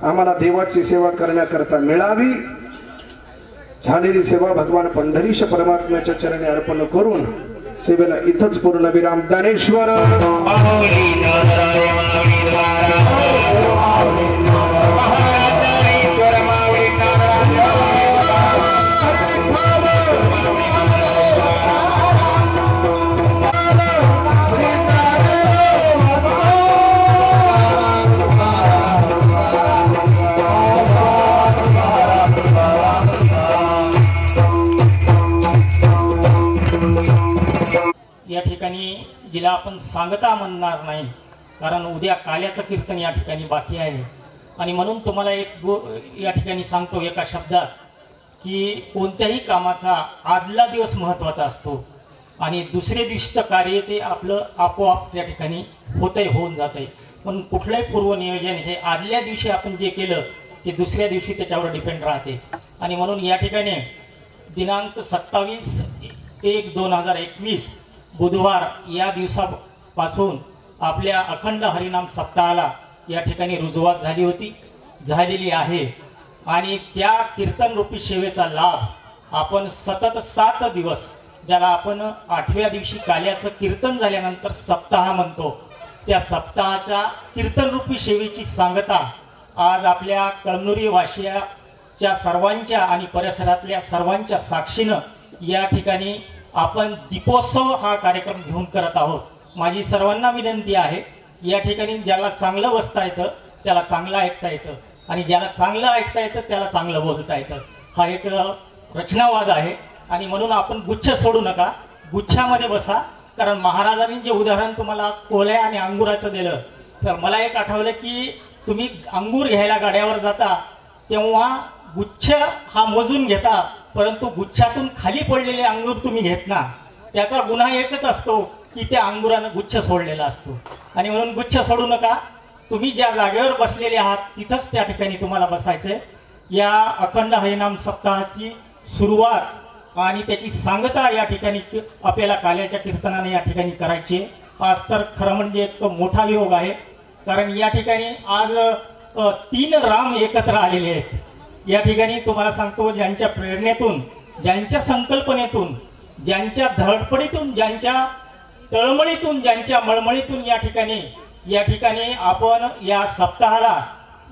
आम्हाला देवाची सेवा करण्याकरता मिळावी. झालेली सेवा भगवान पंढरीश परमात्म्याच्या चरणी अर्पण करून सेवेला इथंच पूर्ण विराम. दानेश्वर या ठिकाणी जिला आपण सांगता म्हणणार नाही, कारण उद्या काल्याचं कीर्तन या ठिकाणी बाकी आहे. आणि म्हणून तुम्हाला या ठिकाणी सांगतो एका शब्दात की कोणत्याही कामाचा आदला दिवस महत्त्वाचा असतो आणि दुसऱ्या दिवशीचं कार्य ते आपलं आपोआप त्या ठिकाणी होऊन जातंय. पण कुठलंही पूर्वनियोजन हे आदल्या दिवशी आपण जे केलं ते दुसऱ्या दिवशी त्याच्यावर डिपेंड राहते. आणि म्हणून या ठिकाणी दिनांक 27/1/2021 बुधवार या दिवसापासून आपल्या अखंड हरिनाम सप्ताहाला या ठिकाणी रुजुवात झालेली आहे. आणि त्या कीर्तन रूपी सेवेचा लाभ आपण सतत 7 दिवस, ज्याला आपण 8व्या दिवशी काल्याचं कीर्तन झाल्यानंतर सप्ताह म्हणतो, त्या सप्ताहाच्या कीर्तन रूपी सेवेची सांगता आज आपल्या कळमनुरी वाशियाच्या सर्वांच्या आणि परिसरातल्या सर्वांच्या साक्षीनं या ठिकाणी आपण दीपोत्सव हा कार्यक्रम घेऊन करत आहोत. माझी सर्वांना विनंती आहे, या ठिकाणी ज्याला चांगलं बसता येतं त्याला चांगलं ऐकता येतं आणि ज्याला चांगलं ऐकता येतं त्याला चांगलं बोलता येतं. हा एक रचनावाद आहे. आणि म्हणून आपण गुच्छ सोडू नका, गुच्छामध्ये बसा. कारण महाराजांनी जे उदाहरण तुम्हाला कोल्या आणि अंगुराचं दिलं, तर मला एक आठवलं की तुम्ही अंगूर घ्यायला गाड्यावर जाता तेव्हा गुच्छ हा मोजून घेता, परंतु गुच्छातून खाली पडलेले अंगूर तुम्ही घेत ना. त्याचा गुन्हा एकच असतो की त्या अंगुरानं गुच्छ सोडलेला असतो. आणि म्हणून गुच्छ सोडू नका. तुम्ही ज्या जागेवर बसलेले आहात तिथंच त्या ठिकाणी तुम्हाला बसायचं आहे. या अखंड हरिनाम सप्ताहाची सुरुवात आणि त्याची सांगता या ठिकाणी आपल्याला काल्याच्या कीर्तनाने या ठिकाणी करायची आहे. आज तर खरं म्हणजे एक मोठा योग आहे, कारण या ठिकाणी आज 3 राम एकत्र आलेले आहेत. या ठिकाणी तुम्हाला सांगतो, ज्यांच्या प्रेरणेतून, ज्यांच्या संकल्पनेतून, ज्यांच्या धडपडीतून, ज्यांच्या तळमळीतून, ज्यांच्या मळमळीतून या ठिकाणी आपण या सप्ताहाला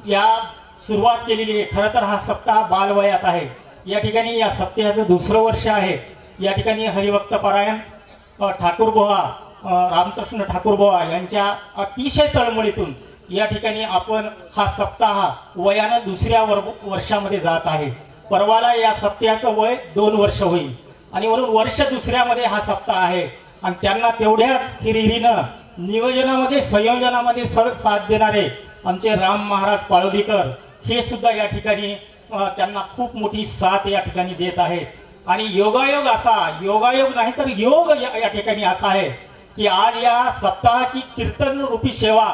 या सुरुवात केलेली आहे. खरं तर हा सप्ताह बालवयात आहे. या ठिकाणी या सप्ताहाचं 2रं वर्ष आहे. या ठिकाणी हरिभक्त परायण ठाकूरबुवा, रामकृष्ण ठाकूरबुवा यांच्या अतिशय तळमळीतून या ठिकाणी आपण हा सप्ताह वयानं 2ऱ्या वर्षामध्ये जात आहे. परवाला या सप्ताहाचं वय 2 वर्ष होईल आणि म्हणून वर्ष 2ऱ्यामध्ये हा सप्ताह आहे. आणि त्यांना तेवढ्याच हिरिहिरीनं नियोजनामध्ये, संयोजनामध्ये साथ देणारे आमचे राम महाराज पाळोदीकर हे सुद्धा या ठिकाणी त्यांना खूप मोठी साथ या ठिकाणी देत आहेत. आणि योगायोग नाही तर योग या ठिकाणी असा आहे की आज या सप्ताहाची कीर्तन रूपी सेवा,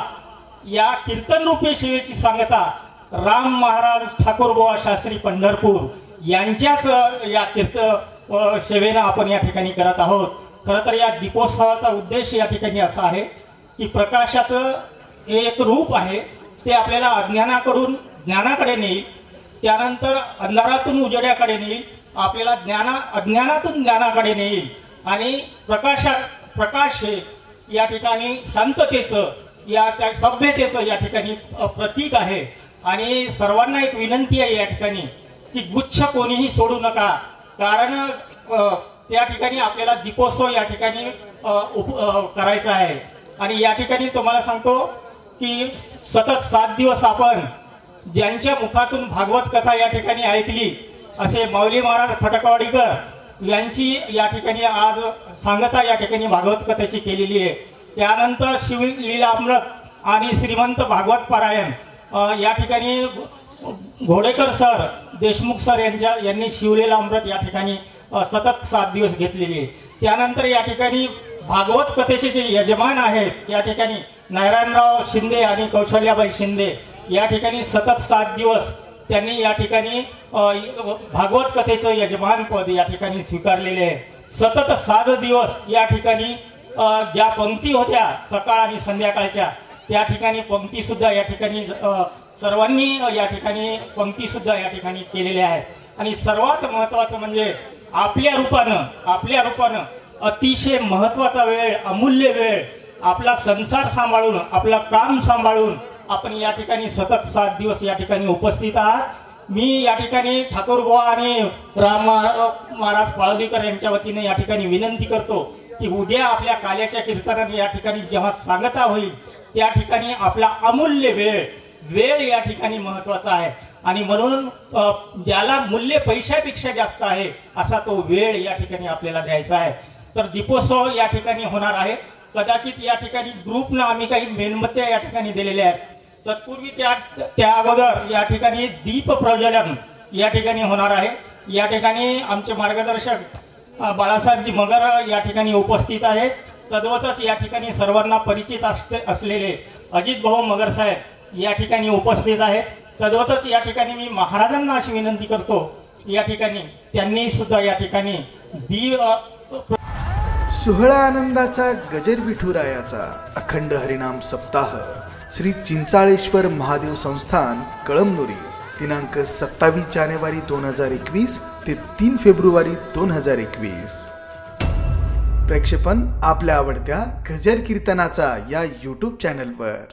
या कीर्तन रूपी सेवेची सांगता राम महाराज ठाकूरबुवा शास्त्री पंढरपूर यांच्याच या कीर्तन सेवेनं आपण या ठिकाणी करत आहोत. खरं तर या दीपोत्सवाचा उद्देश या ठिकाणी असा आहे की प्रकाशाचं एक रूप आहे, ते आपल्याला अज्ञानाकडून ज्ञानाकडे नेईल, त्यानंतर अंधारातून उजेड्याकडे नेईल, आपल्याला अज्ञानातून ज्ञानाकडे नेईल. आणि प्रकाश हे या ठिकाणी शांततेचं, त्या सभ्यतेचं या ठिकाणी प्रतीक आहे. आणि सर्वांना एक विनंती आहे या ठिकाणी की गुच्छ कोणीही सोडू नका, कारण त्या ठिकाणी आपल्याला दीपोत्सव या ठिकाणी करायचा आहे. आणि या ठिकाणी तुम्हाला सांगतो की सतत 7 दिवस आपण ज्यांच्या मुखातून भागवत कथा या ठिकाणी ऐकली, असे माऊली महाराज खटकवाडीकर यांची या ठिकाणी आज सांगता या ठिकाणी भागवत कथेची केलेली आहे. त्यानंतर शिवलीला अमृत आणि श्रीमंत भागवत पारायण या ठिकाणी घोडेकर सर, देशमुख सर यांनी शिवलीला अमृत या ठिकाणी सतत 7 दिवस घेतलेली आहे. त्यानंतर या ठिकाणी भागवत कथेचे जे यजमान आहेत या ठिकाणी नारायणराव शिंदे आणि कौशल्याबाई शिंदे या ठिकाणी सतत 7 दिवस त्यांनी या ठिकाणी भागवत कथेचं यजमानपद या ठिकाणी स्वीकारलेले आहे. सतत 7 दिवस या ठिकाणी ज्या पंक्ती होत्या सकाळ आणि संध्याकाळच्या, त्या ठिकाणी पंक्ती सुद्धा या ठिकाणी सर्वांनी या ठिकाणी पंक्ती सुद्धा या ठिकाणी केलेल्या आहेत। आणि सर्वात महत्त्वाचं म्हणजे आपल्या रूपानं अतिशय महत्त्वाचा वेळ, अमूल्य वेळ, आपला संसार सांभाळून, आपलं काम सांभाळून आपण या ठिकाणी सतत 7 दिवस या ठिकाणी उपस्थित आहात। मी या ठिकाणी ठाकूरबुवा आणि राम महाराज पाळोलीकर यांच्या वतीने या ठिकाणी विनंती करतो की उद्या आपल्या काल्याच्या कीर्तनाने या ठिकाणी जेव्हा सांगता होईल त्या ठिकाणी आपला अमूल्य वेळ या ठिकाणी महत्त्वाचा आहे। आणि म्हणून ज्याला मूल्य पैशापेक्षा जास्त आहे असा तो वेळ या ठिकाणी आपल्याला द्यायचा आहे। तर दीपोत्सव या ठिकाणी होणार आहे। कदाचित या ठिकाणी ग्रुपनं आम्ही काही मेणबत्त्या या ठिकाणी दिलेल्या आहेत। तत्पूर्वी त्या अगोदर या ठिकाणी दीप प्रज्वलन या ठिकाणी होणार आहे। या ठिकाणी आमचे मार्गदर्शक बाळासाहेबजी मगर या ठिकाणी उपस्थित आहेत। तद्वतच या ठिकाणी सर्वांना परिचित असलेले अजित भाऊ मगर साहेब या ठिकाणी उपस्थित आहेत। तद्वतच या ठिकाणी मी महाराजांना अशी विनंती करतो या ठिकाणी त्यांनी सुद्धा या ठिकाणी सोहळा आनंदाचा गजर विठुरायाचा अखंड हरिनाम सप्ताह श्री चिंचाळेश्वर महादेव संस्थान कळमनुरी दिनांक 27 जानेवारी 2021 ते 3 फेब्रुवारी 2021। प्रक्षेपण आपल्या आवडत्या गजर कीर्तनाचा या यूट्यूब चॅनलवर।